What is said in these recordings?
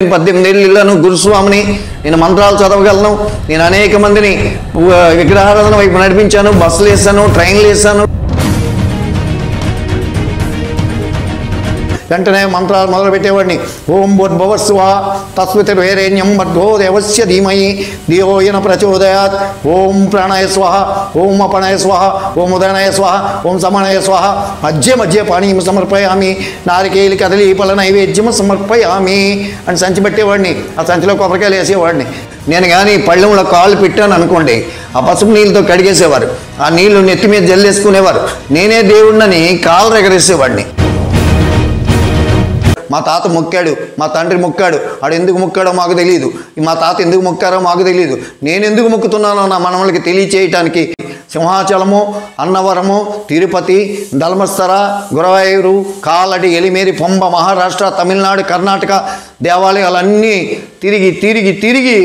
18 ఏళ్ళను గురుస్వామిని. నేను మంత్రాలు చదవగలను. నేను అనేక మందిని విగ్రహారాధన వైపు నడిపించాను. బస్సులు వేసాను, ట్రైన్లు వేసాను. వెంటనే మంత్రాలు మొదలుపెట్టేవాడిని. ఓం భూర్భువస్సువ తస్మితిర్వేరేణ్యం భర్గో దేవస్య ధీమహి ధియో యన ప్రచోదయాత్. ఓం ప్రాణాయ స్వాహ, ఓం అపనాయ స్వాహ, ఓం ఉదయనాయ స్వాహ, ఓం సమనాయ స్వాహ. మధ్య మధ్య పానీయం సమర్పయామి, నారికేలి కదలి ఫల నైవేద్యం సమర్పయామి అని సంచి పెట్టేవాడిని. ఆ సంచిలో కొబ్బరికాయలు వేసేవాడిని. నేను కానీ పళ్ళెంలో కాళ్ళు పెట్టాను అనుకోండి, ఆ పసుపు నీళ్ళతో కడిగేసేవారు. ఆ నీళ్లు నెత్తి మీద జల్లేసుకునేవారు. నేనే దేవుడినని కాళ్ళు ఎగరేసేవాడిని. మా తాత మొక్కాడు, మా తండ్రి మొక్కాడు. ఆడు ఎందుకు మొక్కాడో మాకు తెలియదు. మా తాత ఎందుకు మొక్కారో మాకు తెలియదు. నేను ఎందుకు మొక్కుతున్నానో నా మనవలకి తెలియచేయటానికి సింహాచలము, అన్నవరము, తిరుపతి, ధర్మస్థల, గురవాయూరు, కాలడి, ఎలిమేరి, పంబ, మహారాష్ట్ర, తమిళనాడు, కర్ణాటక దేవాలయాలన్నీ తిరిగి తిరిగి తిరిగి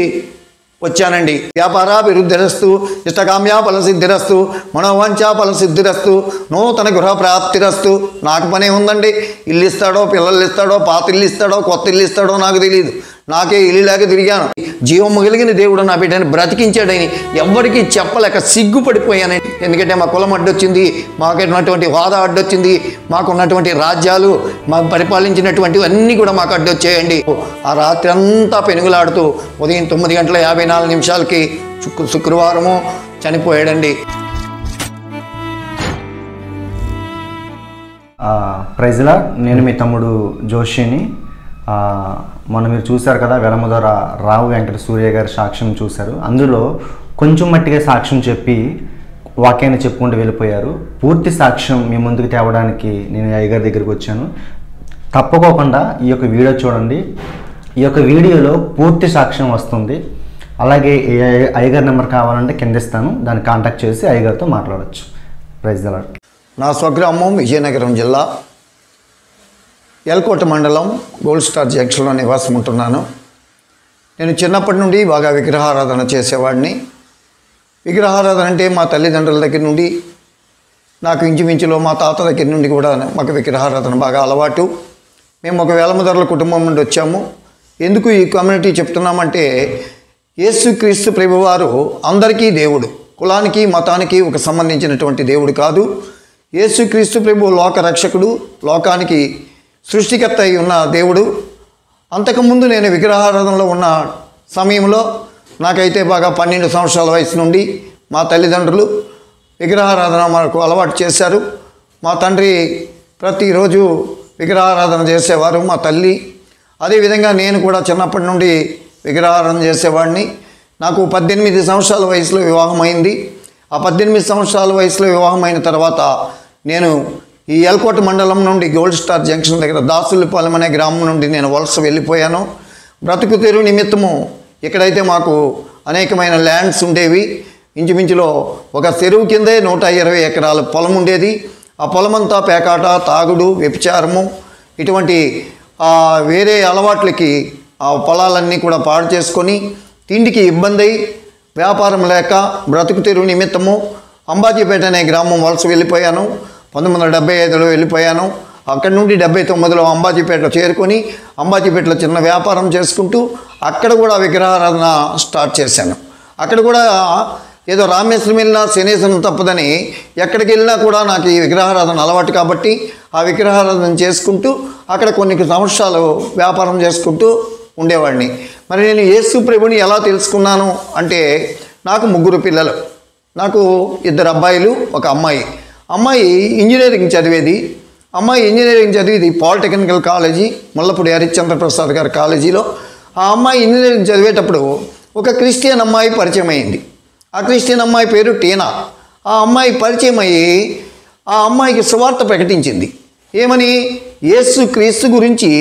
వచ్చానండి. వ్యాపారాభివృద్ధిరస్తు, ఇష్టకామ్యా ఫలసిద్ధిరస్తు, మనోవాంఛా ఫలసిద్ధిరస్తు, నూతన గృహప్రాప్తిరస్తు. నాకు పనే ఉందండి. ఇల్లు ఇస్తాడో, పిల్లలు ఇస్తాడో, పాత ఇల్లు ఇస్తాడో, కొత్త ఇల్లు ఇస్తాడో నాకు తెలియదు. నాకే ఇల్లు లేక తిరిగాను. జీవం కలిగిన దేవుడు నా బిడ్డని బ్రతికించాడని ఎవ్వరికీ చెప్పలేక సిగ్గుపడిపోయానండి. ఎందుకంటే మా కులం అడ్డొచ్చింది, మాకున్నటువంటి హోదా అడ్డొచ్చింది, మాకున్నటువంటి రాజ్యాలు, మాకు పరిపాలించినటువంటివి అన్నీ కూడా మాకు అడ్డొచ్చాయండి. ఆ రాత్రి అంతా పెనుగులాడుతూ ఉదయం 9:54 శుక్రవారము చనిపోయాడండి. ప్రైజ్లా, నేను మీ తమ్ముడు జోషిని. మొన్న మీరు చూశారు కదా, వెలముదర రావు వెంకట సూర్య గారి సాక్ష్యం చూశారు. అందులో కొంచెం మట్టిగా సాక్ష్యం చెప్పి వాక్యాన్ని చెప్పుకుంటూ వెళ్ళిపోయారు. పూర్తి సాక్ష్యం మీ ముందుకు తేవడానికి నేను అయ్యగారి దగ్గరికి వచ్చాను. తప్పకోకుండా ఈ యొక్క వీడియో చూడండి. ఈ యొక్క వీడియోలో పూర్తి సాక్ష్యం వస్తుంది. అలాగే అయ్యగారి నెంబర్ కావాలంటే కింద ఇస్తాను, దాన్ని కాంటాక్ట్ చేసి అయ్యగారితో మాట్లాడవచ్చు. Praise the lord. నా స్వగ్రామం విజయనగరం జిల్లా ఎల్కోట మండలం గోల్డ్ స్టార్ జంక్షన్లో నివాసం ఉంటున్నాను. నేను చిన్నప్పటి నుండి బాగా విగ్రహారాధన చేసేవాడిని. విగ్రహారాధన అంటే మా తల్లిదండ్రుల దగ్గర నుండి, నాకు ఇంచుమించులో మా తాత దగ్గర నుండి కూడా మాకు విగ్రహారాధన బాగా అలవాటు. మేము ఒక వేలముదరల కుటుంబం నుండి వచ్చాము. ఎందుకు ఈ కమ్యూనిటీ చెప్తున్నామంటే, యేసుక్రీస్తు ప్రభువారు అందరికీ దేవుడు, కులానికి మతానికి ఒక సంబంధించినటువంటి దేవుడు కాదు. యేసుక్రీస్తు ప్రభు లోక రక్షకుడు, లోకానికి సృష్టికర్త అయి ఉన్న దేవుడు. అంతకుముందు నేను విగ్రహారాధనలో ఉన్న సమయంలో నాకైతే బాగా 12 సంవత్సరాల వయసు నుండి మా తల్లిదండ్రులు విగ్రహారాధన మనకు అలవాటు చేశారు. మా తండ్రి ప్రతిరోజు విగ్రహారాధన చేసేవారు, మా తల్లి. అదేవిధంగా నేను కూడా చిన్నప్పటి నుండి విగ్రహారాధన చేసేవాడిని. నాకు 18 సంవత్సరాల వయసులో వివాహం అయింది. ఆ 18 సంవత్సరాల వయసులో వివాహం అయిన తర్వాత నేను ఈ ఎల్కోట మండలం నుండి గోల్డ్ స్టార్ జంక్షన్ దగ్గర దాసులపాలెం అనే గ్రామం నుండి నేను వలస వెళ్ళిపోయాను. బ్రతుకు తెరువు నిమిత్తము ఇక్కడైతే మాకు అనేకమైన ల్యాండ్స్ ఉండేవి. ఇంచుమించులో ఒక చెరువు కిందే 120 ఎకరాల పొలం ఉండేది. ఆ పొలమంతా పేకాట, తాగుడు, వ్యభిచారము, ఇటువంటి వేరే అలవాట్లకి ఆ పొలాలన్నీ కూడా పాడు చేసుకొని తిండికి ఇబ్బంది అయి, వ్యాపారం లేక బ్రతుకు తెరువు నిమిత్తము అంబాజీపేట అనే గ్రామం వలస వెళ్ళిపోయాను. 1975లో వెళ్ళిపోయాను. అక్కడి నుండి 79లో అంబాజీపేటలో చేరుకొని అంబాజీపేటలో చిన్న వ్యాపారం చేసుకుంటూ అక్కడ కూడా విగ్రహారాధన స్టార్ట్ చేశాను. అక్కడ కూడా ఏదో రామేశ్వరం వెళ్ళినా శనేశ్వరం తప్పదని ఎక్కడికి వెళ్ళినా కూడా నాకు ఈ విగ్రహారాధన అలవాటు కాబట్టి ఆ విగ్రహారాధన చేసుకుంటూ అక్కడ కొన్ని సంవత్సరాలు వ్యాపారం చేసుకుంటూ ఉండేవాడిని. మరి నేను యేసు ప్రభుని ఎలా తెలుసుకున్నాను అంటే, నాకు 3 పిల్లలు. నాకు 2 అబ్బాయిలు, ఒక అమ్మాయి. అమ్మాయి ఇంజనీరింగ్ చదివేది. అమ్మాయి ఇంజనీరింగ్ చదివేది పాలిటెక్నికల్ కాలేజీ, ముల్లపూడి హరిశ్చంద్ర ప్రసాద్ గారి కాలేజీలో. ఆ అమ్మాయి ఇంజనీరింగ్ చదివేటప్పుడు ఒక క్రిస్టియన్ అమ్మాయి పరిచయం అయింది. ఆ క్రిస్టియన్ అమ్మాయి పేరు టీనా. ఆ అమ్మాయి పరిచయం అయ్యి ఆ అమ్మాయికి సువార్త ప్రకటించింది. ఏమని? యేసు క్రీస్తు గురించి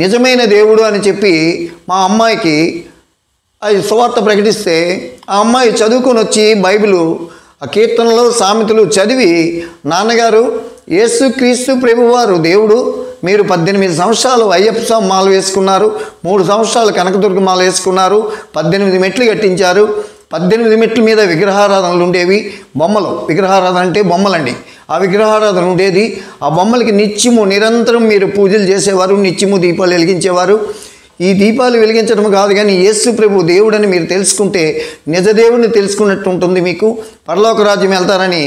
నిజమైన దేవుడు అని చెప్పి మా అమ్మాయికి అది సువార్త ప్రకటిస్తే ఆ అమ్మాయి చదువుకొని వచ్చి బైబిలు, ఆ కీర్తనలు, సామెతలు చదివి, నాన్నగారు యేసుక్రీస్తు ప్రభువారు దేవుడు, మీరు 18 సంవత్సరాలు అయ్యప్ప మాల వేసుకున్నారు, 3 సంవత్సరాలు కనకదుర్గ మాల వేసుకున్నారు, 18 మెట్లు కట్టించారు. 18 మెట్ల మీద విగ్రహారాధనలు ఉండేవి. బొమ్మలు, విగ్రహారాధన అంటే బొమ్మలండి. ఆ విగ్రహారాధన ఉండేది. ఆ బొమ్మలకి నిత్యము నిరంతరం మీరు పూజలు చేసేవారు, నిత్యము దీపాలు వెలిగించేవారు. ఈ దీపాలు వెలిగించడం కాదు, కానీ యేసు ప్రభు దేవుడని మీరు తెలుసుకుంటే నిజ దేవుడిని తెలుసుకున్నట్టు ఉంటుంది. మీకు పరలోక రాజ్యం వెళ్తారని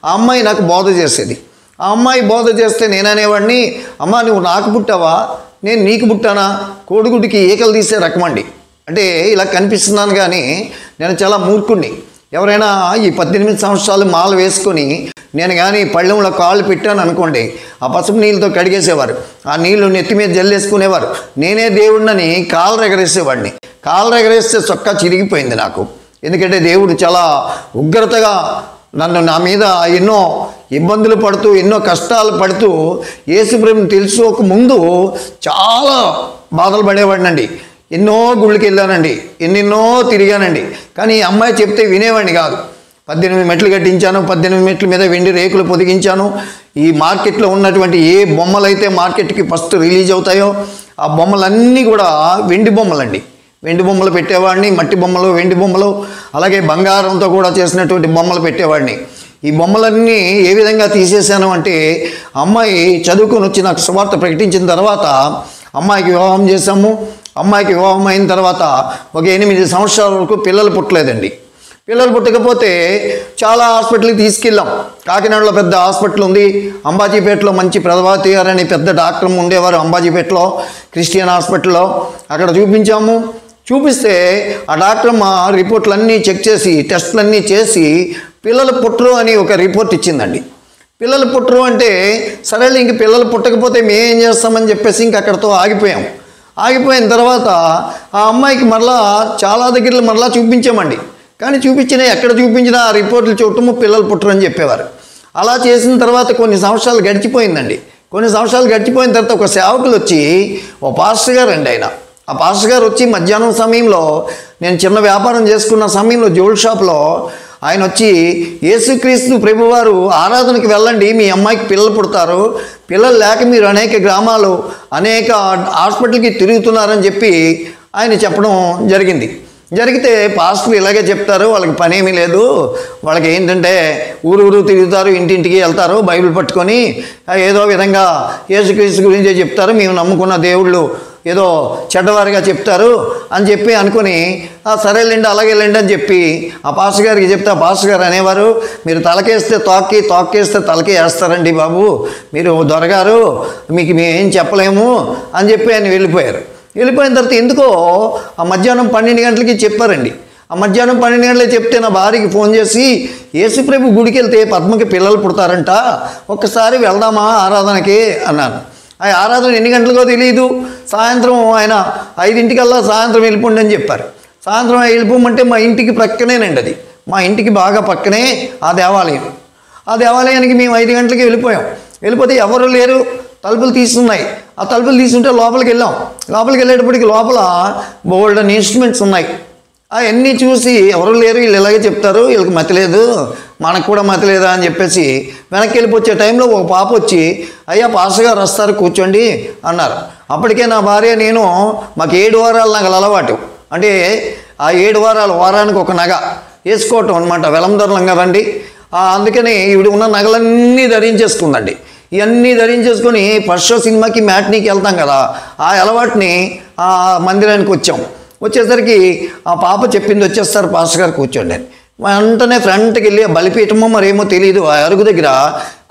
ఆ అమ్మాయి నాకు బోధ చేసేది. ఆ అమ్మాయి బోధ చేస్తే నేను అనేవాడిని, అమ్మ నువ్వు నాకు పుట్టావా, నేను నీకు పుట్టానా? కోడిగుడ్డికి ఈకలు తీసే రకమండి. అంటే ఇలా కనిపిస్తున్నాను, కానీ నేను చాలా మూర్ఖుణ్ణి. ఎవరైనా ఈ 18 సంవత్సరాలు మాల వేసుకొని నేను కానీ పళ్ళెంలో కాళ్ళు పెట్టాను అనుకోండి, ఆ పసుపు నీళ్ళతో కడిగేసేవారు, ఆ నీళ్లు నెత్తి మీద జల్లేసుకునేవారు. నేనే దేవుడినని కాళ్ళు ఎగరేసేవాడిని. కాళ్ళు ఎగరేస్తే చొక్కా చిరిగిపోయింది నాకు. ఎందుకంటే దేవుడు చాలా ఉగ్రతగా నా మీద ఎన్నో ఇబ్బందులు పడుతూ, ఎన్నో కష్టాలు పడుతూ, యేసుప్రభుని తెలుసుకోక ముందు చాలా బాధలు పడేవాడినండి. ఎన్నో గుళ్ళకి వెళ్ళానండి, ఎన్నెన్నో తిరిగానండి. కానీ ఈ అమ్మాయి చెప్తే వినేవాడిని కాదు. 18 మెట్లు కట్టించాను, 18 మెట్ల మీద వెండి రేకులు పొదిగించాను. ఈ మార్కెట్లో ఉన్నటువంటి ఏ బొమ్మలు అయితే మార్కెట్కి ఫస్ట్ రిలీజ్ అవుతాయో ఆ బొమ్మలన్నీ కూడా వెండి బొమ్మలండి. వెండి బొమ్మలు పెట్టేవాడిని, మట్టి బొమ్మలు, వెండి బొమ్మలు, అలాగే బంగారంతో కూడా చేసినటువంటి బొమ్మలు పెట్టేవాడిని. ఈ బొమ్మలన్నీ ఏ విధంగా తీసేశాను అంటే, అమ్మాయి చదువుకొని వచ్చి నాకు సువార్త ప్రకటించిన తర్వాత అమ్మాయికి వివాహం చేశాము. అమ్మాయికి వివాహం అయిన తర్వాత ఒక 8 సంవత్సరాల వరకు పిల్లలు పుట్టలేదండి. పిల్లలు పుట్టకపోతే చాలా హాస్పిటల్కి తీసుకెళ్ళాం. కాకినాడలో పెద్ద హాస్పిటల్ ఉంది, అంబాజీపేటలో మంచి ప్రభావతి గారు అని పెద్ద డాక్టర్ ఉండేవారు అంబాజీపేటలో, క్రిస్టియన్ హాస్పిటల్లో. అక్కడ చూపించాము. చూపిస్తే ఆ డాక్టర్ మా రిపోర్ట్లన్నీ చెక్ చేసి, టెస్టులన్నీ చేసి పిల్లలు పుట్టరు అని ఒక రిపోర్ట్ ఇచ్చిందండి. పిల్లలు పుట్టరు అంటే సరేలే, ఇంక పిల్లలు పుట్టకపోతే మేమేం చేస్తామని చెప్పేసి ఇంక అక్కడితో ఆగిపోయాం. ఆగిపోయిన తర్వాత ఆ అమ్మాయికి మరలా చాలా దగ్గరలో మరలా చూపించామండి. కానీ ఎక్కడ చూపించినా ఆ రిపోర్ట్లు చూడటము పిల్లలు పుట్టరని చెప్పేవారు. అలా చేసిన తర్వాత కొన్ని సంవత్సరాలు గడిచిపోయిందండి. కొన్ని సంవత్సరాలు గడిచిపోయిన తర్వాత ఒక సేవకులు వచ్చి, ఓ పాస్టర్ గారు అండి ఆయన. ఆ పాస్టర్ గారు వచ్చి మధ్యాహ్నం సమయంలో, నేను చిన్న వ్యాపారం చేసుకున్న సమయంలో జ్యువెల్ షాప్లో ఆయన వచ్చి, యేసుక్రీస్తు ప్రభువారు ఆరాధనకి వెళ్ళండి, మీ అమ్మాయికి పిల్లలు పుడతారు, పిల్లలు లేక మీరు అనేక గ్రామాలు అనేక హాస్పిటల్కి తిరుగుతున్నారని చెప్పి ఆయన చెప్పడం జరిగింది. జరిగితే పాస్టర్ ఇలాగే చెప్తారు, వాళ్ళకి పనేమీ లేదు, వాళ్ళకి ఏంటంటే ఊరు తిరుగుతారు, ఇంటింటికి వెళ్తారు, బైబిల్ పట్టుకొని ఏదో విధంగా యేసుక్రీస్తు గురించే చెప్తారు, మేము నమ్ముకున్న దేవుళ్ళు ఏదో చెడ్డవారిగా చెప్తారు అని చెప్పి అనుకుని, సరేలేండి అలాగే వెళ్ళండి అని చెప్పి ఆ పాస్టర్ గారికి చెప్తే, ఆ పాస్టర్ గారు అనేవారు, మీరు తలకేస్తే తోక్కేస్తే తలకే వేస్తారండి బాబు, మీరు దొరగారు, మీకు మేమేం చెప్పలేము అని చెప్పి ఆయన వెళ్ళిపోయారు. వెళ్ళిపోయిన తర్వాత ఎందుకో ఆ మధ్యాహ్నం 12 గంటలకి చెప్పారండి. ఆ మధ్యాహ్నం 12 గంటలకి చెప్తే నా భార్యకి ఫోన్ చేసి, యేసుప్రభు గుడికి వెళ్తే పద్మకి పిల్లలు పుడతారంట, ఒక్కసారి వెళ్దామా ఆరాధనకి అన్నాను. ఆ ఆరాధన ఎన్ని గంటలకో తెలియదు. సాయంత్రం ఆయన 5 సాయంత్రం వెళ్ళిపోండి అని చెప్పారు. సాయంత్రం వెళ్ళిపోమంటే మా ఇంటికి ప్రక్కనేనండి, అది మా ఇంటికి బాగా పక్కనే ఆ దేవాలయం. ఆ దేవాలయానికి మేము 5 గంటలకి వెళ్ళిపోయాం. వెళ్ళిపోతే ఎవరు లేరు, తలుపులు తీస్తున్నాయి. ఆ తలుపులు తీసుంటే లోపలికి వెళ్ళాం. లోపలికి వెళ్ళేటప్పటికి లోపల బోల్డెన్ ఇన్స్ట్రుమెంట్స్ ఉన్నాయి. అవన్నీ చూసి ఎవరు లేరు, వీళ్ళు ఇలాగే చెప్తారు, వీళ్ళకి మతి లేదు, మనకు కూడా మతి లేదా అని చెప్పేసి వెనక్కి వెళ్ళిపోచ్చే టైంలో ఒక పాప వచ్చి, అయ్యా పాస్టర్ గారు వస్తారు కూర్చోండి అన్నారు. అప్పటికే నా భార్య నేను, మాకు 7 వారాల నగలు అలవాటు. అంటే ఆ 7 వారాలు వారానికి ఒక నగ వేసుకోవటం అనమాట, వెలందరలం కదండి. అందుకని ఈవిడ ఉన్న నగలన్నీ ధరించేసుకుందండి. ఇవన్నీ ధరించేసుకొని ఫస్ట్ షో సినిమాకి మ్యాట్నీకి వెళ్తాం కదా, ఆ అలవాటుని ఆ మందిరానికి వచ్చాం. వచ్చేసరికి ఆ పాప చెప్పింది, వచ్చేస్తారు పాస్టర్ గారు కూర్చోండి అని. వెంటనే ఫ్రంట్కి వెళ్ళి బలిపీఠమో మరేమో తెలియదు, ఆ అరుగు దగ్గర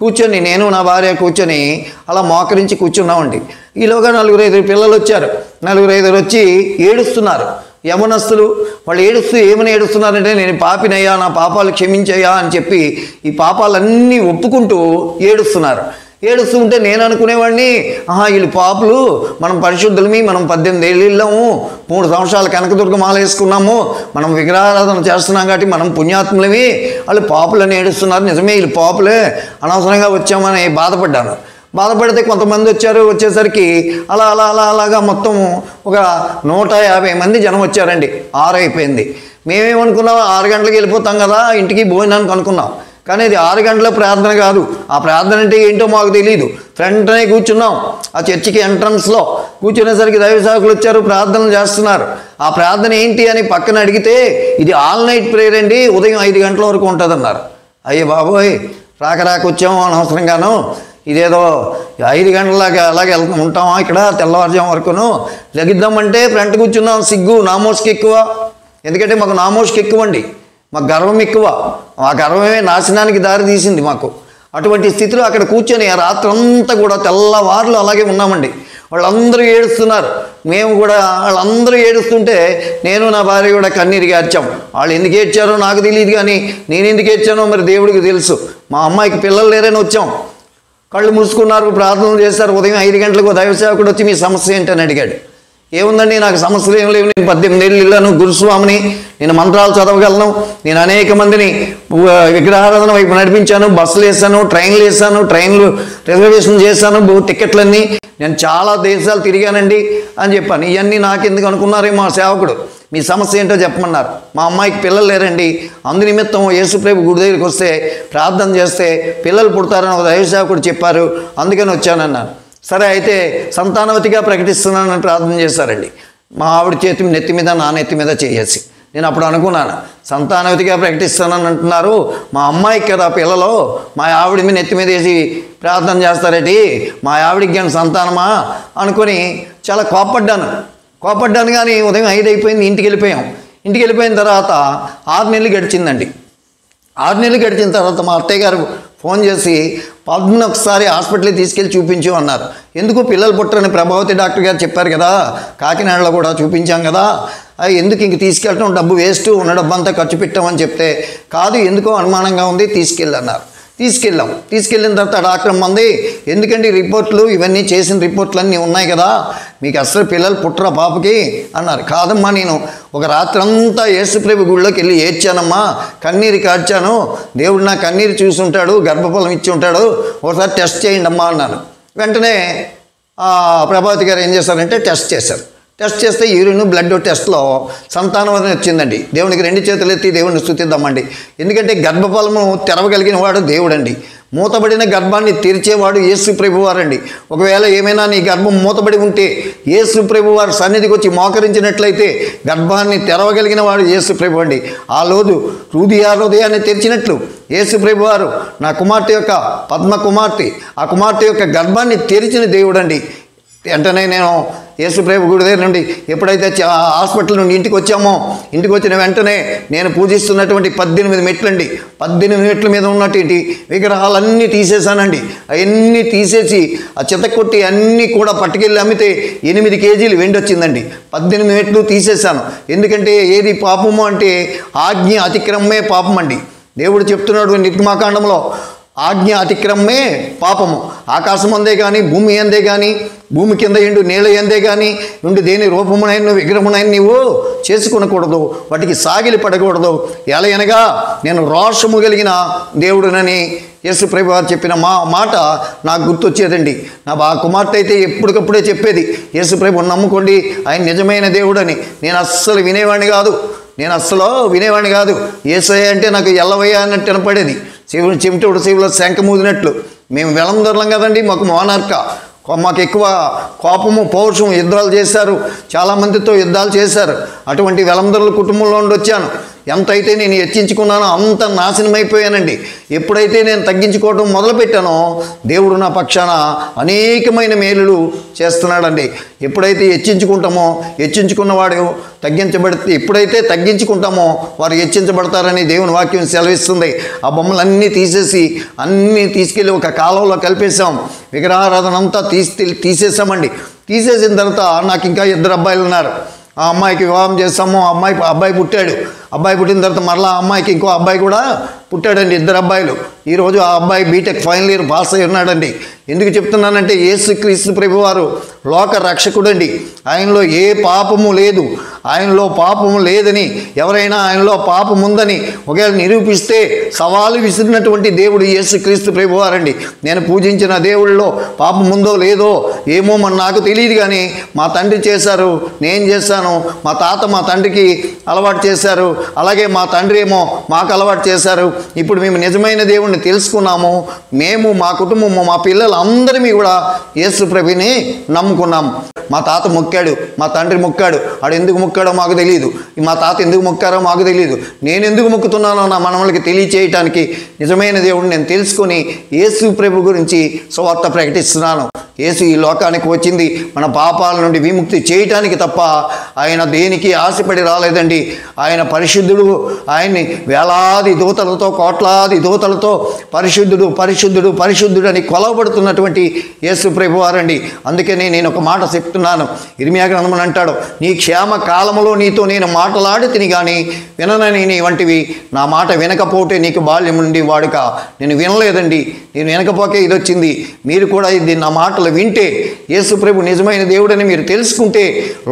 కూర్చొని నేను నా భార్య కూర్చొని అలా మోకరించి కూర్చున్నామండి. ఈలోగా 4-5 పిల్లలు వచ్చారు. 4-5 వచ్చి ఏడుస్తున్నారు, యవనస్తులు. వాళ్ళు ఏమని ఏడుస్తున్నారంటే, నేను పాపినయ్యా, నా పాపాలు క్షమించయ్యా అని చెప్పి ఈ పాపాలన్నీ ఒప్పుకుంటూ ఏడుస్తున్నారు. ఏడుస్తూ ఉంటే నేను అనుకునేవాడిని, వీళ్ళు పాపులు, మనం పరిశుద్ధులమి, మనం 18 ఏళ్ళు వెళ్ళాము, 3 సంవత్సరాలు కనకదుర్గ మాల వేసుకున్నాము, మనం విగ్రహారాధన చేస్తున్నాం కాబట్టి మనం పుణ్యాత్ములమి, వాళ్ళు పాపులని ఏడుస్తున్నారు, నిజమే వీళ్ళు పాపులే, అనవసరంగా వచ్చామని బాధపడితే కొంతమంది వచ్చేసరికి అలాగా మొత్తం ఒక 150 మంది జనం వచ్చారండి. 6 అయిపోయింది. మేమేమనుకున్నాం, 6 గంటలకు వెళ్ళిపోతాం కదా ఇంటికి భోజనానికి అనుకున్నాం. కానీ అది 6 గంటల ప్రార్థన కాదు. ఆ ప్రార్థన అంటే ఏంటో మాకు తెలియదు. ఫ్రంట్నే కూర్చున్నాం, ఆ చర్చికి ఎంట్రన్స్లో కూర్చునేసరికి దైవ సేవకులు వచ్చారు, ప్రార్థనలు చేస్తున్నారు. ఆ ప్రార్థన ఏంటి అని పక్కన అడిగితే, ఇది ఆల్ నైట్ ప్రేయర్ అండి, ఉదయం 5 గంటల వరకు ఉంటుందన్నారు. అయ్యే బాబోయ్, రాక వచ్చాము అనవసరంగాను, ఇదేదో 5 గంటలలాగా అలాగే ఉంటామా ఇక్కడ తెల్లవారుజాము వరకును, లెగిద్దామంటే ఫ్రంట్ కూర్చున్నాం, సిగ్గు నామోస్కి ఎక్కువ. ఎందుకంటే మాకు నామోస్కి ఎక్కువ అండి, మాకు గర్వం ఎక్కువ. ఆ గర్వమే నాశనానికి దారి తీసింది మాకు. అటువంటి స్థితిలో అక్కడ కూర్చొని రాత్రంతా కూడా తెల్లవారులు అలాగే ఉన్నామండి. వాళ్ళందరూ ఏడుస్తున్నారు, మేము కూడా వాళ్ళందరూ ఏడుస్తుంటే నేను నా భార్య కూడా కన్నీరు గార్చాం. వాళ్ళు ఎందుకు ఏడ్చారో నాకు తెలియదు, కానీ నేను ఎందుకు ఏడ్చానో మరి దేవుడికి తెలుసు. మా అమ్మాయికి పిల్లలు లేరని వచ్చాం, కళ్ళు మూసుకున్నారు, ప్రార్థనలు చేస్తారు. ఉదయం 5 గంటలకు దైవ సేవకుడు వచ్చి మీ సమస్య ఏంటని అడిగాడు. ఏముందండి, నాకు సమస్యలు ఏం లేవు, నేను 18 ఏళ్ళు వెళ్ళాను, గురుస్వామిని, నేను మంత్రాలు చదవగలను, నేను అనేక మందిని విగ్రహారాధన వైపు నడిపించాను, బస్సులు వేసాను, ట్రైన్లు వేసాను, ట్రైన్లు రిజర్వేషన్ చేశాను, టికెట్లన్నీ, నేను చాలా దేశాలు తిరిగానండి అని చెప్పాను. ఇవన్నీ నాకెందుకు అనుకున్నారేమో మా సేవకుడు. మీ సమస్య ఏంటో చెప్పమన్నారు. మా అమ్మాయికి పిల్లలు లేరండి, అందు నిమిత్తం యేసుప్రభు గుడి దగ్గరికి వస్తే ప్రార్థన చేస్తే పిల్లలు పుడతారని ఒక దైవ సేవకుడు చెప్పారు, అందుకని వచ్చానన్నాను. సరే అయితే సంతానవతిగా ప్రకటిస్తున్నానని ప్రార్థన చేశారండి. మా ఆవిడ చేతి నెత్తి మీద నా నెత్తి మీద చేసి నేను అప్పుడు అనుకున్నాను, సంతానవతిగా ప్రకటిస్తానని అంటున్నారు, మా అమ్మాయికి కదా పిల్లలు, మా ఆవిడ మీద నెత్తి మీద వేసి ప్రార్థన చేస్తారేటి, మా ఆవిడికి కానీ సంతానమా అనుకొని చాలా కోపడ్డాను. కానీ ఉదయం 5 అయిపోయింది, ఇంటికి వెళ్ళిపోయాం. ఇంటికి వెళ్ళిపోయిన తర్వాత 6 నెలలు గడిచిందండి. 6 నెలలు గడిచిన తర్వాత మా అత్తయ్య గారు ఫోన్ చేసి పద్మని ఒకసారి హాస్పిటల్కి తీసుకెళ్ళి చూపించు అన్నారు. ఎందుకు, పిల్లలు పుట్టరని ప్రభావతి డాక్టర్ గారు చెప్పారు కదా, కాకినాడలో కూడా చూపించాం కదా, ఎందుకు ఇంక తీసుకెళ్ళటం, డబ్బు వేస్ట్, ఉన్న డబ్బు అంతా ఖర్చు పెట్టామని చెప్తే, కాదు ఎందుకో అనుమానంగా ఉంది, తీసుకెళ్ళన్నారు. తీసుకెళ్ళిన తర్వాత డాక్టర్ మంది, ఎందుకండి రిపోర్ట్లు ఇవన్నీ చేసిన రిపోర్ట్లు అన్నీ ఉన్నాయి కదా, మీకు అసలు పిల్లలు పుట్టరా పాపకి అన్నారు. కాదమ్మా, నేను ఒక రాత్రంతా యేసుప్రభు గుడిలోకి వెళ్ళి ఏడ్చానమ్మా, కన్నీరు కార్చాను, దేవుడు నా కన్నీరు చూసి ఉంటాడు, గర్భఫలం ఇచ్చి ఉంటాడు, ఒకసారి టెస్ట్ చేయండి అమ్మా అన్నాను. వెంటనే ప్రభావతి గారు ఏం చేశారంటే టెస్ట్ చేస్తే యూరిన్ బ్లడ్ టెస్ట్లో సంతానవతి వచ్చిందండి. దేవునికి 2 చేతులు ఎత్తి దేవుడిని స్తుతిద్దామండి. ఎందుకంటే గర్భఫలము తెరవగలిగిన వాడు దేవుడండి. మూతబడిన గర్భాన్ని తెరిచేవాడు యేసు ప్రభువారండి. ఒకవేళ ఏమైనా నీ గర్భం మూతబడి ఉంటే యేసు ప్రభువారు సన్నిధికి వచ్చి మోకరించినట్లయితే గర్భాన్ని తెరవగలిగిన వాడు యేసు ప్రభు అండి. ఆ లోదు హృదయాన్ని తెరిచినట్లు యేసు ప్రభువారు నా కుమార్తె యొక్క పద్మ కుమార్తె, ఆ కుమార్తె యొక్క గర్భాన్ని తెరిచిన దేవుడండి. వెంటనే నేను యేసుప్రభు గుడి దగ్గర నుండి ఎప్పుడైతే హాస్పిటల్ నుండి ఇంటికి వచ్చిన వెంటనే నేను పూజిస్తున్నటువంటి 18 మెట్లండి, 18 మెట్ల మీద ఉన్నటువంటి విగ్రహాలన్నీ తీసేశానండి. అవన్నీ తీసేసి ఆ చెత్తకొట్టి అన్నీ కూడా పట్టుకెళ్ళి అమ్మితే 8 కేజీలు వెండి వచ్చిందండి. 18 మెట్లు తీసేశాను. ఎందుకంటే ఏది పాపము అంటే ఆజ్ఞ అతిక్రమమే పాపం అండి. దేవుడు చెప్తున్నాడు నిర్గమాకాండంలో, ఆజ్ఞ అతిక్రమమే పాపము. ఆకాశం అందే కానీ, భూమి అందే కానీ, భూమి కింద ఎండు నీళ్ళ ఎందే కానీ ఉండి దేని రూపమునైన విగ్రహమునైన నీవు చేసుకునకూడదు, వాటికి సాగిలి పడకూడదు. ఎలయనగా నేను రోషము కలిగిన దేవుడునని యేసుప్రభు వారు చెప్పిన మాట నాకు గుర్తొచ్చేదండి. నా కుమార్తె అయితే ఎప్పటికప్పుడే చెప్పేది, యేసుప్రభుని నమ్ముకోండి, ఆయన నిజమైన దేవుడని. నేను అస్సలు వినేవాడిని కాదు. యేసయ్య అంటే నాకు ఎల్లవయ్య అన్నట్టు వినపడేది. శివుని చెమటోడు శివులో శంఖ మూదినట్లు. మేము వెలందరలం కదండి, మాకు మాకు ఎక్కువ కోపము పౌరుషం, యుద్ధాలు చేశారు, చాలామందితో యుద్ధాలు చేశారు. అటువంటి వెలందరుల కుటుంబంలో నుండి వచ్చాను. ఎంతైతే నేను హెచ్చించుకున్నానో అంత నాశనమైపోయానండి. ఎప్పుడైతే నేను తగ్గించుకోవడం మొదలుపెట్టానో దేవుడు నా పక్షాన అనేకమైన మేలులు చేస్తున్నాడండి. ఎప్పుడైతే హెచ్చించుకున్నవాడు ఎప్పుడైతే తగ్గించుకుంటామో వారు హెచ్చించబడతారని దేవుని వాక్యం సెలవిస్తుంది. ఆ బొమ్మలన్నీ తీసుకెళ్ళి ఒక కాలంలో కలిపేసాం. విగ్రహారాధన అంతా తీసేసామండి. తీసేసిన తర్వాత నాకు ఇంకా 2 అబ్బాయిలు ఉన్నారు. ఆ అమ్మాయికి వివాహం చేస్తాము. అబ్బాయి పుట్టాడు. అబ్బాయి పుట్టిన తర్వాత మరలా ఆ అమ్మాయికి ఇంకో అబ్బాయి కూడా పుట్టాడండి. 2 అబ్బాయిలు. ఈరోజు ఆ అబ్బాయి బీటెక్ ఫైనల్ ఇయర్ పాస్ అయి ఉన్నాడండి. ఎందుకు చెప్తున్నానంటే యేసుక్రీస్తు ప్రభువారు లోక రక్షకుడండి. ఆయనలో ఏ పాపము లేదు. ఆయనలో పాపము లేదని ఎవరైనా ఆయనలో పాపం ఉందని ఒకవేళ నిరూపిస్తే సవాలు విసిరినటువంటి దేవుడు యేసుక్రీస్తు ప్రభువారండి. నేను పూజించిన దేవుళ్ళలో పాపం ఉందో లేదో ఏమో నాకు తెలియదు, కానీ మా తండ్రి చేశారు, నేను చేశాను, మా తాత మా తండ్రికి అలవాటు చేశారు, అలాగే మా తండ్రి ఏమో మాకు అలవాటు చేశారు. ఇప్పుడు మేము నిజమైన దేవుణ్ణి తెలుసుకున్నాము. మేము, మా కుటుంబము, మా పిల్లలు అందరినీ కూడా యేసు ప్రభుని నమ్ముకున్నాము. మా తాత మొక్కాడు, మా తండ్రి మొక్కాడు, ఆడు ఎందుకు మొక్కాడో మాకు తెలియదు, మా తాత ఎందుకు మొక్కారో మాకు తెలియదు, నేను ఎందుకు మొక్కుతున్నానో నా మనవలకి తెలియచేయటానికి నిజమైన దేవుడిని నేను తెలుసుకొని యేసు ప్రభు గురించి సువార్త ప్రకటిస్తున్నాను. యేసు ఈ లోకానికి వచ్చింది మన పాపాల నుండి విముక్తి చేయటానికి తప్ప ఆయన దేనికి ఆశపడి రాలేదండి. ఆయన పరిశుద్ధుడు. ఆయన్ని వేలాది దూతలతో, కోట్లాది దూతలతో పరిశుద్ధుడు పరిశుద్ధుడు పరిశుద్ధుడు అని కొలవబడుతున్నటువంటి యేసు ప్రభు వారండి. అందుకని నేను ఒక మాట చెప్తున్నాను. ఇర్మియా గ్రంథం అంటాడు, నీ క్షేమ కాలములో నీతో నేను మాట్లాడి తిని కానీ విననని నీ వంటివి, నా మాట వినకపోతే నీకు బాల్యం నుండి వాడుక. నేను వినలేదండి, నేను వినకపోకే ఇది వచ్చింది. మీరు కూడా ఇది నా మాటలు వింటే, యేసు ప్రభు నిజమైన దేవుడని మీరు తెలుసుకుంటే,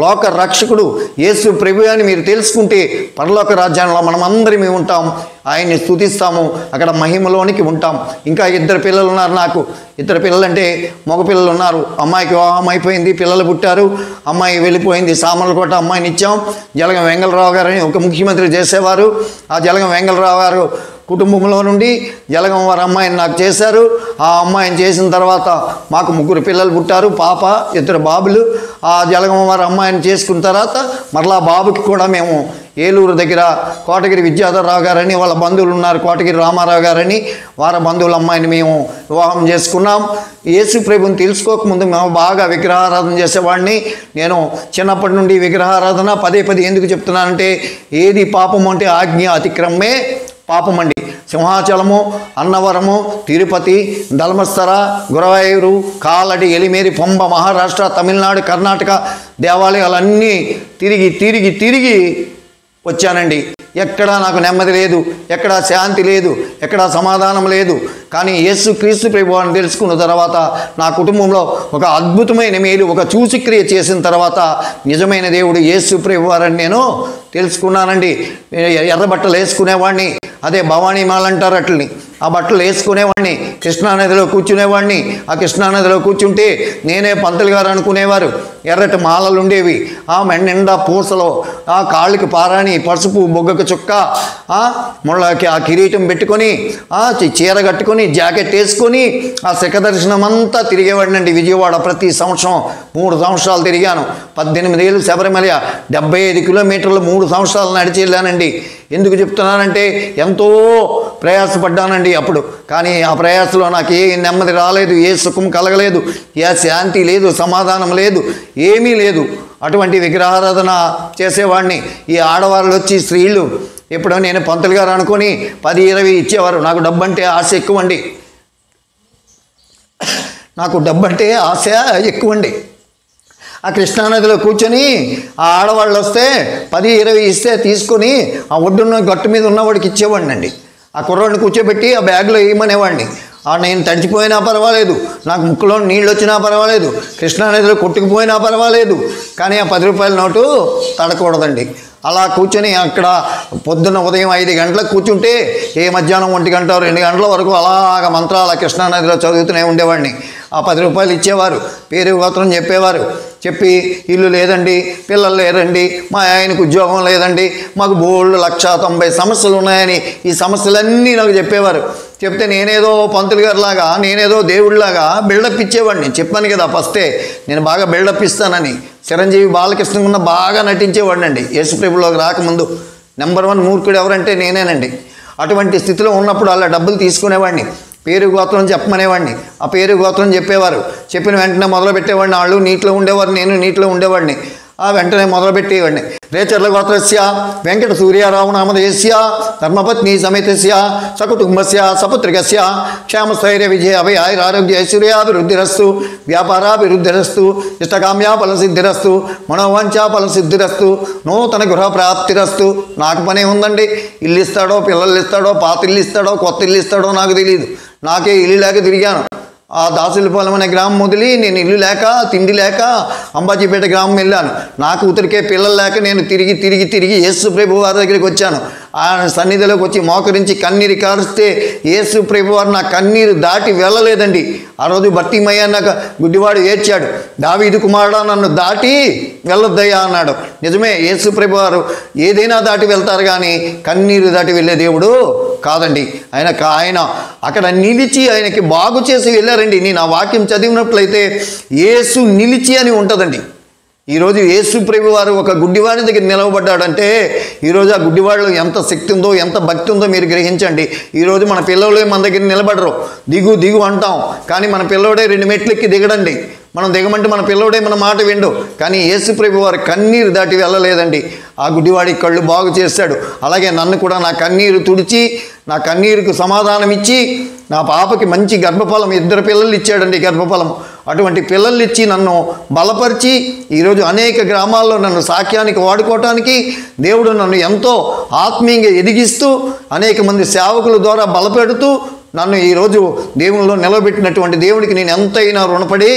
లోక రక్షకుడు యేసు ప్రభు అని మీరు తెలుసుకుంటే, పరలోక రాజ్యంలో మనం అందరమే ఉంటాం, ఆయన్ని స్తుతిస్తాము, అక్కడ మహిమలోనికి ఉంటాం. ఇంకా 2 పిల్లలు ఉన్నారు నాకు. 2 పిల్లలు అంటే మగ పిల్లలు ఉన్నారు. అమ్మాయికి వివాహం అయిపోయింది, పిల్లలు పుట్టారు, అమ్మాయి వెళ్ళిపోయింది. సామర్లకోట అమ్మాయిని ఇచ్చాం. జలగం వెంగళరావు గారని ఒక ముఖ్యమంత్రి చేసేవారు. ఆ జలగం వెంగళరావు గారు కుటుంబంలో నుండి జలగం వారి అమ్మాయిని నాకు చేశారు. ఆ అమ్మాయిని చేసిన తర్వాత మాకు 3 పిల్లలు పుట్టారు, పాప 2 బాబులు. ఆ జలగం వారి అమ్మాయిని చేసుకున్న తర్వాత మరలా బాబుకి కూడా మేము ఏలూరు దగ్గర కోటగిరి విద్యాధరరావు గారని వాళ్ళ బంధువులు ఉన్నారు, కోటగిరి రామారావు గారని, వారి బంధువుల అమ్మాయిని మేము వివాహం చేసుకున్నాం. యేసు ప్రభుని తెలుసుకోకముందు మేము బాగా విగ్రహారాధన చేసేవాడిని. నేను చిన్నప్పటి నుండి విగ్రహారాధన పదే ఎందుకు చెప్తున్నానంటే, ఏది పాపం అంటే ఆజ్ఞ అతిక్రమే పాపం అండి. సింహాచలము, అన్నవరము, తిరుపతి, ధర్మస్థల, గురవాయూరు, కాలడి, ఎలిమేరి, పంబ, మహారాష్ట్ర, తమిళనాడు, కర్ణాటక దేవాలయాలన్నీ తిరిగి వచ్చానండి. ఎక్కడా నాకు నెమ్మది లేదు, ఎక్కడా శాంతి లేదు, ఎక్కడా సమాధానం లేదు. కానీ యేసు క్రీస్తు ప్రభువాన్ని తెలుసుకున్న తర్వాత నా కుటుంబంలో ఒక అద్భుతమైన మేలు, ఒక చూసిక్రియ చేసిన తర్వాత నిజమైన దేవుడు యేసు ప్రభువారని నేను తెలుసుకున్నానండి. ఎర్ర బట్టలు వేసుకునేవాడిని, అదే భవానీ మాల అంటారు అట్లని, ఆ బట్టలు వేసుకునేవాడిని. కృష్ణానదిలో కూర్చునేవాడిని. ఆ కృష్ణానదిలో కూర్చుంటే నేనే పంతులు గారు అనుకునేవారు. ఎర్రటి మాలలు ఉండేవి, ఆ మెండా పూసలో, ఆ కాళ్ళకి పారాని, పసుపు, బొగ్గకు చుక్క, ముళ్ళకి ఆ కిరీటం పెట్టుకొని, చీర కట్టుకొని, జాకెట్ వేసుకొని ఆ శిఖ దర్శనం అంతా తిరిగేవాడిని అండి. విజయవాడ ప్రతి సంవత్సరం 3 సంవత్సరాలు తిరిగాను. 18 ఏళ్ళు శబరిమల, 75 కిలోమీటర్లు 3 సంవత్సరాలు నడిచి వెళ్ళానండి. ఎందుకు చెప్తున్నానంటే ఎంతో ప్రయాసపడ్డానండి అప్పుడు. కానీ ఆ ప్రయాసలో నాకు ఏ నెమ్మది రాలేదు, ఏ సుఖం కలగలేదు, ఏ శాంతి లేదు, సమాధానం లేదు, ఏమీ లేదు. అటువంటి విగ్రహారాధన చేసేవాడిని. ఈ ఆడవాళ్ళు వచ్చి స్త్రీలు ఎప్పుడో నేను పంతులు గారు అనుకొని 10-20 ఇచ్చేవారు. నాకు డబ్బు అంటే ఆశ ఎక్కువండి, నాకు డబ్బు అంటే ఆశ ఎక్కువండి. ఆ కృష్ణానదిలో కూర్చొని ఆ ఆడవాళ్ళు వస్తే 10-20 ఇస్తే తీసుకొని ఆ ఒడ్డున్న గట్టు మీద ఉన్నవాడికి ఇచ్చేవాడిని అండి. ఆ కుర్రాడిని కూర్చోబెట్టి ఆ బ్యాగ్లో వేయమనేవాడిని. నేను తడిచిపోయినా పర్వాలేదు, నాకు ముక్కులో నీళ్ళు వచ్చినా పర్వాలేదు, కృష్ణానదిలో కొట్టుకుపోయినా పర్వాలేదు, కానీ ఆ 10 రూపాయల నోటు తడకూడదండి. అలా కూర్చొని అక్కడ పొద్దున్న ఉదయం 5 గంటలకు కూర్చుంటే ఏ మధ్యాహ్నం 1 గంట 2 గంటల వరకు అలాగ మంత్రాల కృష్ణానదిలో చదువుతూనే ఉండేవాడిని. ఆ 10 రూపాయలు ఇచ్చేవారు, పేరు గోత్రం చెప్పేవారు. చెప్పి ఇల్లు లేదండి, పిల్లలు లేరండి, మా ఆయనకు ఉద్యోగం లేదండి, మాకు బోల్డ్ 190 సమస్యలు ఉన్నాయని ఈ సమస్యలన్నీ నాకు చెప్పేవారు. చెప్తే నేనేదో పంతులు గారిలాగా, నేనేదో దేవుడిలాగా బిల్డప్ ఇచ్చేవాడిని. చెప్పాను కదా ఫస్టే, నేను బాగా బిల్డప్ ఇస్తానని. చిరంజీవి బాలకృష్ణ ఉన్న బాగా నటించేవాడిని అండి. యేసుప్రభులోకి రాకముందు నెంబర్ 1 మూర్ఖుడు ఎవరంటే నేనేనండి. అటువంటి స్థితిలో ఉన్నప్పుడు అలా డబ్బులు తీసుకునేవాడిని. పేరు గోత్రం చెప్పమనేవాడిని. ఆ పేరు గోత్రం చెప్పేవారు. చెప్పిన వెంటనే మొదలు పెట్టేవాడిని. వాళ్ళు నీటిలో ఉండేవారు, నేను నీటిలో ఉండేవాడిని. ఆ వెంటనే మొదలుపెట్టేవాడిని. రేచర్ల గోత్రస్య వెంకట సూర్యారావు నామధేయస్య ధర్మపత్ని సమేతస్య సకుటుంబస్య సపుత్రికస్య క్షేమస్థైర్య విజయ అభయ ఆరోగ్య ఐశ్వర్యాభివృద్ధిరస్తు వ్యాపారాభివృద్ధిరస్తు ఇష్టకామ్యా ఫలసిద్ధిరస్తు మనోవాంఛా ఫలసిద్ధిరస్తు నూతన గృహప్రాప్తిరస్తు. నాకు పనే ఉందండి. ఇల్లు ఇస్తాడో, పిల్లలు ఇస్తాడో, పాత ఇల్లు ఇస్తాడో, కొత్త ఇల్లు ఇస్తాడో నాకు తెలియదు. నాకే ఇల్లు లేక తిరిగాను. ఆ దాసులపాలెం అనే గ్రామం వదిలి నేను ఇల్లు లేక, తిండి లేక అంబాజీపేట గ్రామం వెళ్ళాను. నాకు ఉతరికే పిల్లలు లేక నేను తిరిగి యేసు ప్రభు వారి దగ్గరికి వచ్చాను. ఆయన సన్నిధిలోకి వచ్చి మోకరించి కన్నీరు కారిస్తే యేసు ప్రభు వారు నా కన్నీరు దాటి వెళ్ళలేదండి. ఆ రోజు భర్తీమయ్య నాకు గుడ్డివాడు ఏడ్చాడు, దావీదు కుమారుడా నన్ను దాటి వెళ్ళొద్దయ్యా అన్నాడు. నిజమే, యేసు ప్రభు వారు ఏదైనా దాటి వెళ్తారు కానీ కన్నీరు దాటి వెళ్ళే దేవుడు కాదండి. ఆయన అక్కడ నిలిచి ఆయనకి బాగు చేసి వెళ్ళారండి. నేను ఆ వాక్యం చదివినట్లయితే యేసు నిలిచి అని ఉంటుందండి. ఈరోజు యేసు ప్రభు వారు ఒక గుడ్డివాడి దగ్గర నిలవబడ్డాడంటే ఈరోజు ఆ గుడ్డివాడిలో ఎంత శక్తి ఉందో, ఎంత భక్తి ఉందో మీరు గ్రహించండి. ఈరోజు మన పిల్లలే మన దగ్గర నిలబడరు, దిగు దిగు అంటాం, కానీ మన పిల్లోడే 2 మెట్లెక్కి దిగడండి. మనం దిగమంటే మన పిల్లోడే మన మాట విండు. కానీ యేసు ప్రభు వారు కన్నీరు దాటి వెళ్ళలేదండి. ఆ గుడ్డివాడి కళ్ళు బాగు చేశాడు. అలాగే నన్ను కూడా నా కన్నీరు తుడిచి, నా కన్నీరుకు సమాధానం ఇచ్చి, నా పాపకి మంచి గర్భఫలం 2 పిల్లలు ఇచ్చాడండి, గర్భఫలం. అటువంటి పిల్లలు ఇచ్చి నన్ను బలపరిచి ఈరోజు అనేక గ్రామాల్లో నన్ను సాక్ష్యానికి వాడుకోవటానికి దేవుడు నన్ను ఎంతో ఆత్మీయంగా ఎదిగిస్తూ అనేక మంది సేవకుల ద్వారా బలపెడుతూ నన్ను ఈరోజు దేవునిలో నిలబెట్టినటువంటి దేవుడికి నేను ఎంతైనా రుణపడి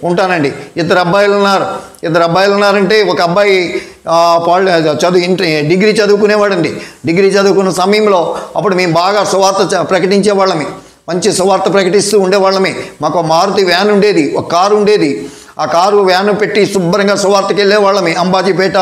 ఉంటానండి. 2 అబ్బాయిలు ఉన్నారు. 2 అబ్బాయిలు ఉన్నారంటే ఒక అబ్బాయి డిగ్రీ చదువుకునేవాడండి. డిగ్రీ చదువుకున్న సమయంలో అప్పుడు మేము బాగా సువార్త ప్రకటించేవాళ్ళమే, మంచి సువార్త ప్రకటిస్తూ ఉండేవాళ్ళమే. మాకు మారుతి వ్యాన్ ఉండేది, ఒక కారు ఉండేది. ఆ కారు వ్యాను పెట్టి శుభ్రంగా సువార్తకి వెళ్ళేవాళ్ళమే. అంబాజీపేట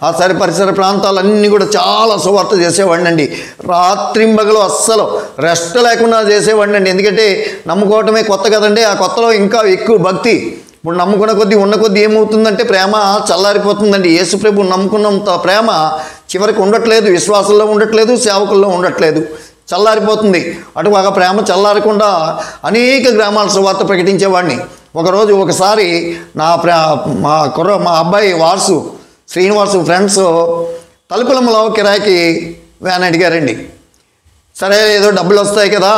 ఆ పరిసర ప్రాంతాలన్నీ కూడా చాలా సువార్త చేసేవాడిని అండి. రాత్రింబగలు అస్సలు రెస్ట్ లేకుండా చేసేవాడిని అండి. ఎందుకంటే నమ్ముకోవటమే కొత్త కదండి. ఆ కొత్తలో ఇంకా ఎక్కువ భక్తి. ఇప్పుడు నమ్ముకున్న కొద్దీ ఉన్న కొద్దీ ఏమవుతుందంటే ప్రేమ చల్లారిపోతుందండి. యేసుప్రభు నమ్ముకున్నంత ప్రేమ చివరికి ఉండట్లేదు, విశ్వాసంలో ఉండట్లేదు, సేవకుల్లో ఉండట్లేదు, చల్లారిపోతుంది. అటుగా ప్రేమ చల్లారకుండా అనేక గ్రామాల సువార్త ప్రకటించేవాడిని. ఒకసారి మా అబ్బాయి శ్రీనివాసు ఫ్రెండ్స్ తలుపులంలో కిరాయికి వ్యాన్ అడిగారండి. సరే ఏదో డబ్బులు వస్తాయి కదా,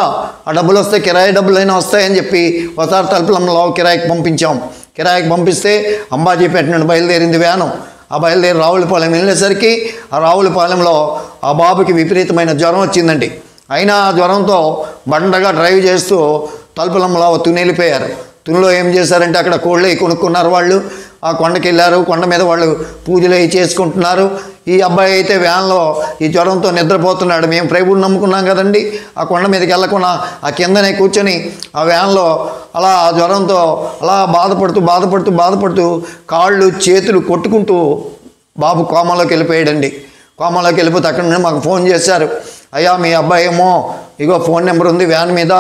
ఆ డబ్బులు వస్తే కిరాయి డబ్బులైనా వస్తాయని చెప్పి ఒకసారి తలుపులంలో కిరాయికి పంపించాం. కిరాయికి పంపిస్తే అంబాజీపేట నుండి బయలుదేరింది వ్యాను. ఆ బయలుదేరి రావులపాలెం వెళ్ళేసరికి ఆ రావులపాలెంలో ఆ బాబుకి విపరీతమైన జ్వరం వచ్చిందండి. అయినా ఆ జ్వరంతో బండగా డ్రైవ్ చేస్తూ తలుపులంలో తుని వెళ్ళిపోయారు. తునిలో ఏం చేశారంటే అక్కడ కోళ్ళే కొనుక్కున్నారు వాళ్ళు. ఆ కొండకి వెళ్ళారు. కొండ మీద వాళ్ళు పూజలు అవి చేసుకుంటున్నారు. ఈ అబ్బాయి అయితే వ్యాన్లో ఈ జ్వరంతో నిద్రపోతున్నాడు. మేము ప్రభువుని నమ్ముకున్నాం కదండి. ఆ కొండ మీదకి వెళ్ళకుండా ఆ కిందనే కూర్చొని ఆ వ్యాన్లో అలా ఆ జ్వరంతో అలా బాధపడుతూ కాళ్ళు చేతులు కొట్టుకుంటూ బాబు కోమాలోకి వెళ్ళిపోయాడండి. కోమాలోకి వెళ్ళిపోతే అక్కడ నుండి మాకు ఫోన్ చేశారు. అయ్యా మీ అబ్బాయి ఏమో ఇగో ఫోన్ నెంబర్ ఉంది వ్యాన్ మీద,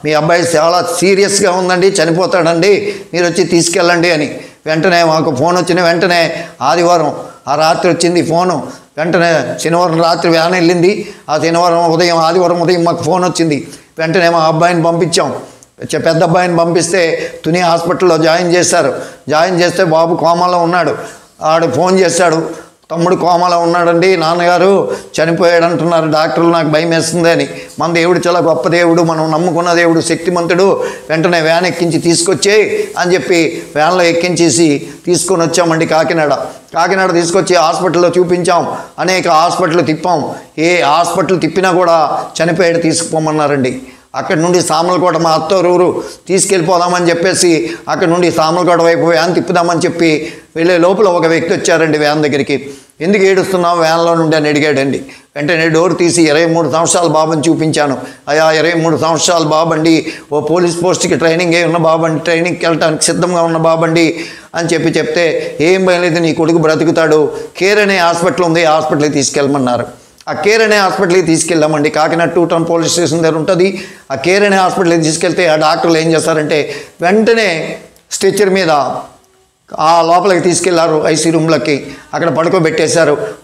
మీ అబ్బాయి చాలా సీరియస్గా ఉందండి, చనిపోతాడండి, మీరు వచ్చి తీసుకెళ్ళండి అని. వెంటనే మాకు ఫోన్ వచ్చిన వెంటనే ఆదివారం ఆ రాత్రి వచ్చింది ఫోను. వెంటనే శనివారం రాత్రి వ్యాన్ వెళ్ళింది. ఆ ఆదివారం ఉదయం మాకు ఫోన్ వచ్చింది. వెంటనే మా అబ్బాయిని పంపించాం. పెద్ద అబ్బాయిని పంపిస్తే తుని హాస్పిటల్లో జాయిన్ చేశారు. జాయిన్ చేస్తే బాబు కోమాలో ఉన్నాడు. ఆడు ఫోన్ చేశాడు, తమ్ముడు కోమాలో ఉన్నాడండి, నాన్నగారు చనిపోయాడు అంటున్నారు డాక్టర్లు, నాకు భయం వేస్తుంది అని. మన దేవుడు చాలా గొప్ప దేవుడు, మనం నమ్ముకున్న దేవుడు శక్తిమంతుడు, వెంటనే వ్యాన్ ఎక్కించి తీసుకొచ్చేయి అని చెప్పి వ్యాన్లో ఎక్కించేసి తీసుకొని వచ్చామండి కాకినాడ తీసుకొచ్చి హాస్పిటల్లో చూపించాం. అనేక హాస్పిటల్ తిప్పాం. ఏ హాస్పిటల్ తిప్పినా కూడా చనిపోయాడు తీసుకుపోమన్నారండి. అక్కడి నుండి సామలకోట మా అత్తూరు తీసుకెళ్ళిపోదామని చెప్పేసి అక్కడి నుండి సామలకోట వైపు వ్యాన్ తిప్పుదామని చెప్పి వెళ్ళే లోపల ఒక వ్యక్తి వచ్చారండి వ్యాన్ దగ్గరికి. ఎందుకు ఏడుస్తున్నావు వ్యాన్లో నుండి అని అడిగాడండి. వెంటనే డోర్ తీసి 23 సంవత్సరాల బాబుని చూపించాను. అయ్యా 23 సంవత్సరాల బాబండి, ఓ పోలీస్ పోస్ట్కి ట్రైనింగ్ అయి ఉన్న బాబండి, ట్రైనింగ్కి వెళ్ళటానికి సిద్ధంగా ఉన్న బాబండి అని చెప్తే ఏం భయం లేదు, నీ కొడుకు బ్రతుకుతాడు, కేర్ అనే హాస్పిటల్ ఉంది, హాస్పిటల్కి తీసుకెళ్ళమన్నారు. ఆ కేర్ అనే హాస్పిటల్కి తీసుకెళ్ళామండి. కాకినాడ 2 టౌన్ పోలీస్ స్టేషన్ దగ్గర ఉంటుంది. ఆ కేర్ అనే హాస్పిటల్కి తీసుకెళ్తే ఆ డాక్టర్లు ఏం చేస్తారంటే వెంటనే స్ట్రెచ్చర్ మీద ఆ లోపలికి తీసుకెళ్లారు ఐసీ రూమ్లోకి. అక్కడ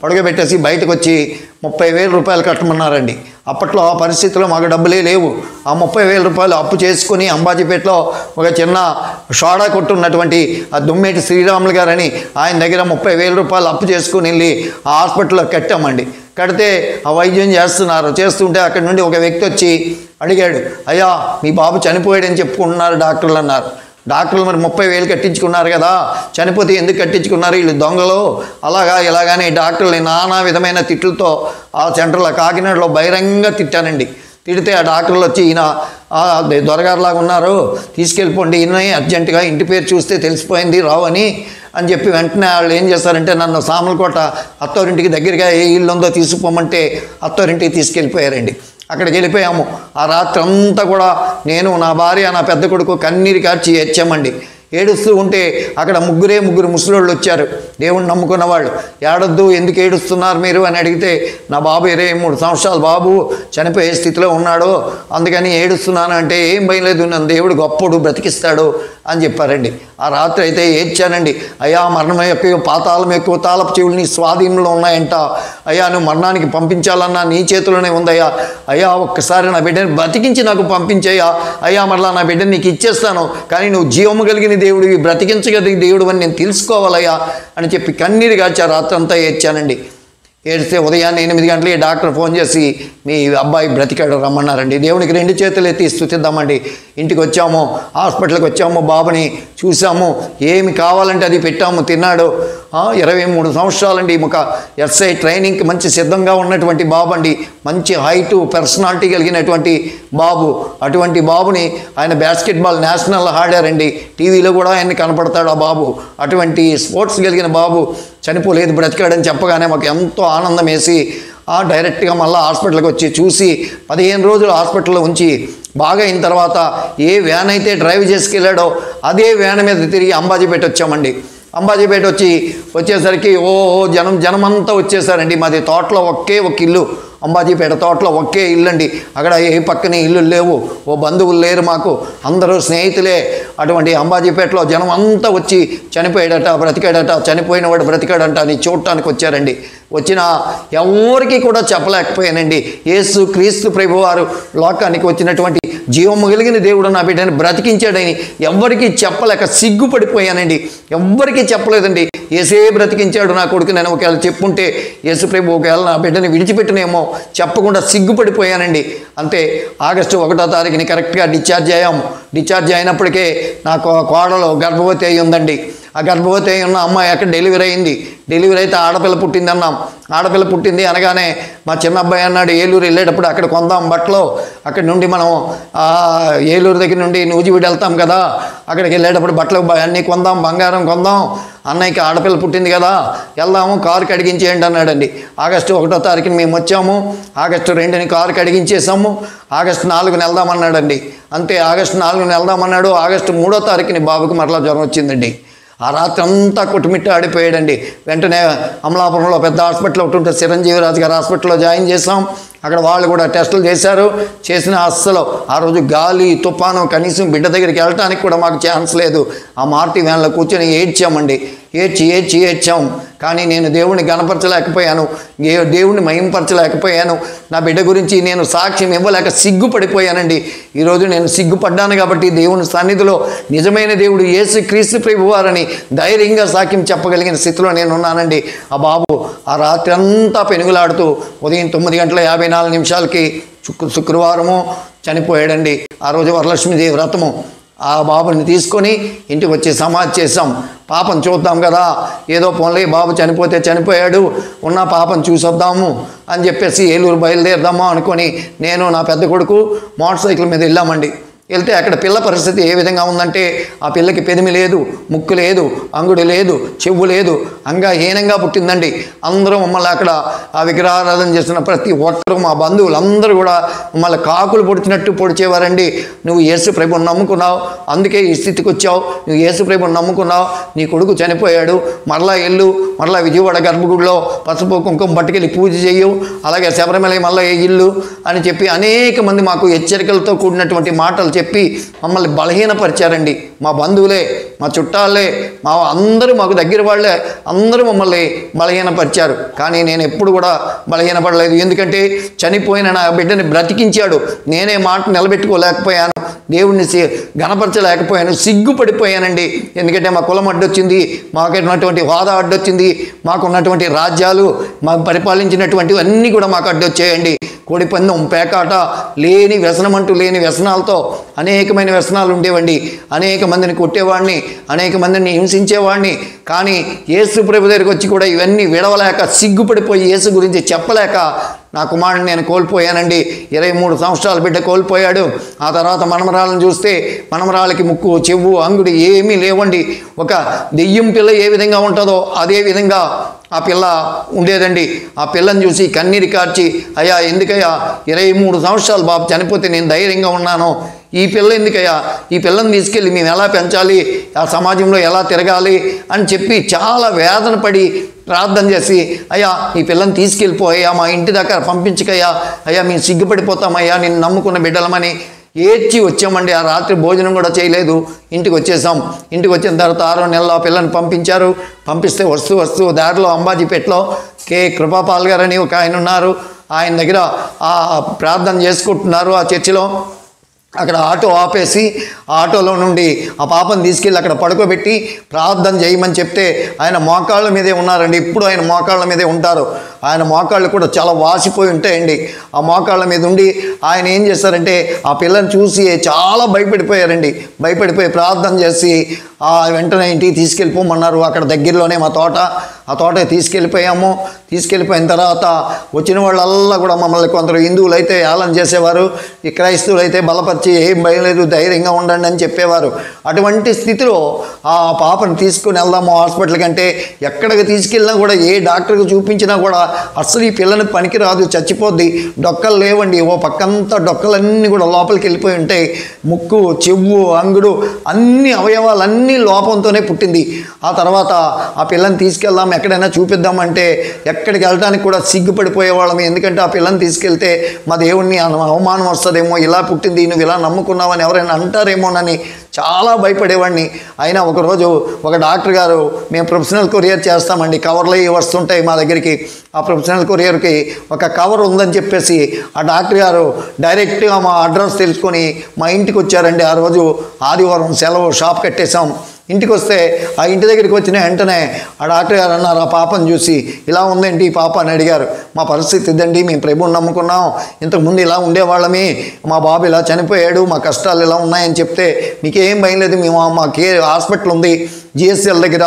పడుకోబెట్టేసి బయటకు వచ్చి 30,000 రూపాయలు కట్టమన్నారండి. అప్పట్లో ఆ పరిస్థితిలో మాకు డబ్బులే లేవు. ఆ 30,000 రూపాయలు అప్పు చేసుకుని అంబాజీపేటలో ఒక చిన్న షోడా కొట్టున్నటువంటి ఆ దుమ్మేటి శ్రీరాములు గారని ఆయన దగ్గర 30,000 రూపాయలు అప్పు చేసుకుని వెళ్ళి ఆ హాస్పిటల్లో కట్టామండి. కడితే ఆ వైద్యం చేస్తుంటే అక్కడి నుండి ఒక వ్యక్తి వచ్చి అడిగాడు, అయ్యా మీ బాబు చనిపోయాడని చెప్పుకుంటున్నారు డాక్టర్లు అన్నారు. డాక్టర్లు మరి 30,000 కట్టించుకున్నారు కదా, చనిపోతే ఎందుకు కట్టించుకున్నారు, వీళ్ళు దొంగలు ఇలాగానే డాక్టర్ని నానా విధమైన తిట్లతో ఆ సెంటర్లో కాకినాడలో బహిరంగంగా తిట్టానండి. తిడితే ఆ డాక్టర్లు వచ్చి ఈయన దొరగారులాగా ఉన్నారు, తీసుకెళ్ళిపోండి, ఈయన అర్జెంటుగా ఇంటి పేరు చూస్తే తెలిసిపోయింది రావు అని చెప్పి వెంటనే వాళ్ళు ఏం చేస్తారంటే నన్ను సామలకోట అత్తోరింటికి దగ్గరగా ఏ ఇల్లు ఉందో తీసుకుపోమంటే అత్తోరింటికి తీసుకెళ్ళిపోయారండి. అక్కడికి వెళ్ళిపోయాము. ఆ రాత్రి అంతా కూడా నేను, నా భార్య, నా పెద్ద కొడుకు కన్నీరు కార్చి ఏడ్చామండి. ఏడుస్తూ ఉంటే అక్కడ ముగ్గురు ముసలోళ్ళు వచ్చారు, దేవుణ్ణి నమ్ముకున్న వాళ్ళు. ఏడొద్దు, ఎందుకు ఏడుస్తున్నారు మీరు అని అడిగితే, నా బాబు 23 సంవత్సరాలు బాబు చనిపోయే స్థితిలో ఉన్నాడు, అందుకని ఏడుస్తున్నాను అంటే, ఏం భయం లేదు, నన్ను దేవుడు గొప్పడు బ్రతికిస్తాడు అని చెప్పారండి. ఆ రాత్రి అయితే ఏడ్చానండి. అయ్యా మరణం ఎక్కువ, పాతాళం ఎక్కువ, తాళపు చెవులు నీ స్వాధీనంలో ఉన్నాయంట. అయ్యా నువ్వు మరణానికి పంపించాలన్నా నీ చేతిలోనే ఉందయ్యా. అయ్యా ఒక్కసారి నా బిడ్డని బతికించి నాకు పంపించయ్యా. అయ్యా మరలా నా బిడ్డని నీకు ఇచ్చేస్తాను, కానీ నువ్వు జీవము కలిగిన దేవుడివి, బ్రతికించగలిగిన దేవుడు అని నేను తెలుసుకోవాలయ్యా అని చెప్పి కన్నీరు గార్చి రాత్రి అంతా ఏడ్చానండి. ఏడిస్తే ఉదయాన్నే 8 గంటలకి డాక్టర్ ఫోన్ చేసి, మీ అబ్బాయి బ్రతికాడు రమ్మన్నారండి. దేవునికి 2 చేతులు ఎత్తి స్తుతిద్దామండి. ఇంటికి వచ్చాము, హాస్పిటల్కి వచ్చాము, బాబుని చూసాము, ఏమి కావాలంటే అది పెట్టాము, తిన్నాడు. 23 సంవత్సరాలండి. ఒక ఎస్ఐ ట్రైనింగ్కి మంచి సిద్ధంగా ఉన్నటువంటి బాబు అండి, మంచి హైటు, పర్సనాలిటీ కలిగినటువంటి బాబు. అటువంటి బాబుని ఆయన బాస్కెట్బాల్ నేషనల్ ఆడారండి, టీవీలో కూడా ఆయన కనపడతాడు ఆ బాబు. అటువంటి స్పోర్ట్స్ కలిగిన బాబు చనిపోలేదు, బ్రతికాడని చెప్పగానే మాకు ఎంతో ఆనందం వేసి డైరెక్ట్గా మళ్ళీ హాస్పిటల్కి వచ్చి చూసి 15 రోజులు హాస్పిటల్లో ఉంచి బాగా అయిన తర్వాత ఏ వ్యాన్ అయితే డ్రైవ్ చేసుకెళ్ళాడో అదే వ్యాన్ మీద తిరిగి అంబాజీపేట వచ్చామండి. అంబాజీపేట వచ్చేసరికి జనమంతా వచ్చేసారండి. మాది తోటలో ఒకే ఒక ఇల్లు, అంబాజీపేట తోటలో ఒకే ఇల్లు అండి. అక్కడ ఏ పక్కనే ఇల్లు లేవు, బంధువులు లేరు మాకు, అందరూ స్నేహితులే. అటువంటి అంబాజీపేటలో జనం అంతా వచ్చి చనిపోయాడట, బ్రతికాడట, చనిపోయిన వాడు బ్రతికాడంట అని చూడటానికి వచ్చారండి. వచ్చిన ఎవరికి కూడా చెప్పలేకపోయానండి. యేసు క్రీస్తు ప్రభువారు లోకానికి వచ్చినటువంటి జీవము కలిగిన దేవుడు నా బిడ్డని బ్రతికించాడని ఎవ్వరికీ చెప్పలేక సిగ్గుపడిపోయానండి. ఎవ్వరికీ చెప్పలేదండి. యేసే బ్రతికించాడు నా కొడుకు, నేను ఒకవేళ చెప్పుంటే యేసు ప్రభు ఒకవేళ నా బిడ్డని విడిచిపెట్టినేమో చెప్పకుండా సిగ్గుపడిపోయానండి. అంతే ఆగస్టు 1వ తారీఖుని కరెక్ట్గా డిశ్చార్జ్ అయ్యాము. డిశ్చార్జ్ అయినప్పటికే నాకు కోడలు గర్భవతి అయి ఉందండి. ఆ గర్భవతి అయి ఉన్న అమ్మాయి అక్కడ డెలివరీ అయింది. డెలివరీ అయితే ఆడపిల్ల పుట్టింది అన్నాం. ఆడపిల్ల పుట్టింది అనగానే మా చిన్న అబ్బాయి అన్నాడు, ఏలూరు వెళ్ళేటప్పుడు అక్కడ కొందాం బట్టలు, అక్కడి నుండి మనం ఏలూరు దగ్గర నుండి నూజివీడు వెళ్తాం కదా, అక్కడికి వెళ్ళేటప్పుడు బట్టలు అన్నీ కొందాం, బంగారం కొందాం, అన్నయ్యకి ఆడపిల్ల పుట్టింది కదా, వెళ్దాము, కారు కడిగించేయండి అన్నాడండి. ఆగస్టు 1వ తారీఖుని మేము వచ్చాము, ఆగస్టు 2ని కారు కడిగించేసాము, ఆగస్టు 4ని వెళ్దామన్నాడండి. అంతే ఆగస్టు 4ని వెళ్దామన్నాడు. ఆగస్టు 3వ తారీఖుని బాబుకి మరలా జ్వరం వచ్చిందండి. ఆ రాత్రి అంతా కొట్టుమిట్ట ఆడిపోయాడండి. వెంటనే అమలాపురంలో పెద్ద హాస్పిటల్ ఒకటి ఉంటే చిరంజీవి రాజు గారి హాస్పిటల్లో జాయిన్ చేసాం. అక్కడ వాళ్ళు కూడా టెస్టులు చేశారు. చేసిన అస్సలు ఆ రోజు గాలి తుఫాను, కనీసం బిడ్డ దగ్గరికి వెళ్ళటానికి కూడా మాకు ఛాన్స్ లేదు. ఆ మారుతి వ్యాన్లో కూర్చొని ఏడ్చామండి. ఏడ్చాం. కానీ నేను దేవుణ్ణి గణపరచలేకపోయాను, దేవుణ్ణి మహింపరచలేకపోయాను. నా బిడ్డ గురించి నేను సాక్ష్యం ఇవ్వలేక సిగ్గుపడిపోయానండి. ఈరోజు నేను సిగ్గుపడ్డాను కాబట్టి దేవుని సన్నిధిలో నిజమైన దేవుడు యేసు క్రీస్తు ప్రభువారని ధైర్యంగా సాక్ష్యం చెప్పగలిగిన స్థితిలో నేను ఉన్నానండి. ఆ బాబు ఆ రాత్రి అంతా పెనుగులాడుతూ ఉదయం 9:54 శుక్రవారము చనిపోయాడండి. ఆ రోజు వరలక్ష్మీదేవి వ్రతము. ఆ బాబుని తీసుకొని ఇంటికి వచ్చి సమాధి చేసాం. పాపం చూద్దాం కదా, ఏదో పోన్లే బాబు చనిపోతే చనిపోయాడు, ఉన్న పాపం చూసొద్దాము అని చెప్పేసి ఏలూరు బయలుదేరదామా అనుకొని నేను నా పెద్ద కొడుకు మోటార్ సైకిల్ మీద వెళ్ళామండి. వెళ్తే అక్కడ పిల్ల పరిస్థితి ఏ విధంగా ఉందంటే, ఆ పిల్లకి పెదిమి లేదు, ముక్కు లేదు, అంగుడి లేదు, చెవు లేదు, అంగహీనంగా పుట్టిందండి. అందరూ మమ్మల్ని అక్కడ ఆ విగ్రహారాధన చేసిన ప్రతి ఒక్కరూ, మా బంధువులు అందరూ కూడా మమ్మల్ని కాకులు పొడిచినట్టు పొడిచేవారండి. నువ్వు యేసు ప్రభువుని నమ్ముకున్నావు, అందుకే ఈ స్థితికి వచ్చావు, నువ్వు యేసు ప్రభువుని నమ్ముకున్నావు, నీ కొడుకు చనిపోయాడు, మరలా ఎల్లు, మరలా విజయవాడ గర్భగుడిలో పసుపు కుంకుమ పట్టుకెళ్ళి పూజ చేయు, అలాగే శబరిమల మళ్ళీ ఇల్లు అని చెప్పి అనేక మంది మాకు హెచ్చరికలతో కూడినటువంటి మాటలు చెప్పి మమ్మల్ని బలహీనపరిచారండి. మా బంధువులే, మా చుట్టాలే, మా అందరూ మాకు దగ్గర వాళ్ళే అందరూ మమ్మల్ని బలహీనపరిచారు. కానీ నేను ఎప్పుడు కూడా బలహీనపడలేదు. ఎందుకంటే చనిపోయిన నా బిడ్డని బ్రతికించాడు. నేనే మాట నిలబెట్టుకోలేకపోయాను, దేవుడిని గణపరచలేకపోయాను, సిగ్గుపడిపోయానండి. ఎందుకంటే మా కులం అడ్డొచ్చింది, మాకున్నటువంటి హోదా అడ్డొచ్చింది, మాకున్నటువంటి రాజ్యాలు, మాకు పరిపాలించినటువంటివి అన్నీ కూడా మాకు అడ్డొచ్చాయండి. కోడి పందెం, పేకాట, లేని వ్యసనం అంటూ లేని వ్యసనాలతో అనేకమైన వ్యసనాలు ఉండేవండి. అనేక మందిని కొట్టేవాడిని, అనేక మందిని హింసించేవాడిని. కానీ యేసు ప్రభు దగ్గరికి వచ్చి కూడా ఇవన్నీ విడవలేక, సిగ్గుపడిపోయి యేసు గురించి చెప్పలేక నా కుమారుడిని నేను కోల్పోయానండి. 23 సంవత్సరాల బిడ్డ కోల్పోయాడు. ఆ తర్వాత మనమరాలను చూస్తే మనమరాలకి ముక్కు, చెవు, అంగుడి ఏమీ లేవండి. ఒక దెయ్యం పిల్ల ఏ విధంగా ఉంటుందో అదే విధంగా ఆ పిల్ల ఉండేదండి. ఆ పిల్లని చూసి కన్నీరు కార్చి, అయ్యా ఎందుకయ్యా 23 సంవత్సరాలు బాబు చనిపోతే నేను ధైర్యంగా ఉన్నాను, ఈ పిల్ల ఎందుకయ్యా, ఈ పిల్లని తీసుకెళ్ళి మేము ఎలా పెంచాలి, ఆ సమాజంలో ఎలా తిరగాలి అని చెప్పి చాలా వేదన పడి ప్రార్థన చేసి, అయ్యా ఈ పిల్లని తీసుకెళ్ళిపోయా, మా ఇంటి దగ్గర పంపించకయ్యా, అయ్యా మేము సిగ్గుపడిపోతామయ్యా నేను నమ్ముకున్న బిడ్డలమని ఏడ్చి వచ్చామండి. ఆ రాత్రి భోజనం కూడా చేయలేదు, ఇంటికి వచ్చేసాం. ఇంటికి వచ్చిన తర్వాత 6వ నెలలో ఆ పిల్లని పంపించారు. పంపిస్తే వస్తూ దారిలో అంబాజీపేటలో కే కృపాపాల్ గారు అని ఒక ఆయన ఉన్నారు, ఆయన దగ్గర ప్రార్థన చేసుకుంటున్నారు ఆ చర్చిలో. అక్కడ ఆటో ఆపేసి ఆ ఆటోలో నుండి ఆ పాపను తీసుకెళ్ళి అక్కడ పడుకోబెట్టి ప్రార్థన చేయమని చెప్తే ఆయన మోకాళ్ళ మీదే ఉన్నారండి. ఇప్పుడు ఆయన మోకాళ్ళ మీదే ఉంటారు. ఆయన మోకాళ్ళు కూడా చాలా వాసిపోయి ఉంటాయండి. ఆ మోకాళ్ళ మీద ఉండి ఆయన ఏం చేస్తారంటే ఆ పిల్లని చూసి చాలా భయపడిపోయారండి. భయపడిపోయి ప్రార్థన చేసి వెంటనే ఇంటికి తీసుకెళ్ళిపోమన్నారు. అక్కడ దగ్గరలోనే మా తోట, ఆ తోటకి తీసుకెళ్ళిపోయాము. తీసుకెళ్ళిపోయిన తర్వాత వచ్చిన వాళ్ళల్లా కూడా మమ్మల్ని కొందరు హిందువులు అయితే ఏళన చేసేవారు, ఈ క్రైస్తవులు అయితే బలపరిచి ఏం భయం లేదు ధైర్యంగా ఉండండి అని చెప్పేవారు. అటువంటి స్థితిలో ఆ పాపను తీసుకుని వెళ్దాము హాస్పిటల్కి అంటే ఎక్కడికి తీసుకెళ్ళినా కూడా ఏ డాక్టర్కి చూపించినా కూడా అసలు ఈ పిల్లని పనికి రాదు, చచ్చిపోద్ది, డొక్కలు లేవండి, ఓ పక్కంతా డొక్కలన్నీ కూడా లోపలికి వెళ్ళిపోయి ఉంటాయి, ముక్కు చెవు అంగుడు అన్ని అవయవాలన్నీ లోపంతోనే పుట్టింది. ఆ తర్వాత ఆ పిల్లని తీసుకెళ్దాం ఎక్కడైనా చూపిద్దామంటే ఎక్కడికి వెళ్ళడానికి కూడా సిగ్గుపడిపోయేవాళ్ళం. ఎందుకంటే ఆ పిల్లని తీసుకెళ్తే మా దేవుణ్ణి అవమానం వస్తుందేమో, ఇలా పుట్టింది నువ్వు ఇలా నమ్ముకున్నావని ఎవరైనా అంటారేమోనని చాలా భయపడేవాడిని. అయినా ఒకరోజు ఒక డాక్టర్ గారు, మేము ప్రొఫెషనల్ కొరియర్ చేస్తామండి, కవర్లు వస్తుంటాయి మా దగ్గరికి, ఆ ప్రొఫెషనల్ కొరియర్కి ఒక కవర్ ఉందని చెప్పేసి ఆ డాక్టర్ గారు డైరెక్ట్గా మా అడ్రస్ తెలుసుకొని మా ఇంటికి వచ్చారండి. ఆ రోజు ఆదివారం సెలవు, షాప్ కట్టేశాం. ఇంటికి వస్తే ఆ ఇంటి దగ్గరికి వచ్చిన వెంటనే ఆ డాక్టర్ గారు అన్నారు, ఆ పాపను చూసి, ఇలా ఉందేంటి ఈ పాప అని అడిగారు. మా పరిస్థితి ఇదండి, మేము ప్రభువుని నమ్ముకున్నాం, ఇంతకుముందు ఇలా ఉండేవాళ్ళమి, మా బాబు ఇలా చనిపోయాడు, మా కష్టాలు ఇలా ఉన్నాయని చెప్తే మీకేం భయం లేదు, మాకే హాస్పిటల్ ఉంది జిఎస్ఎల్ దగ్గర,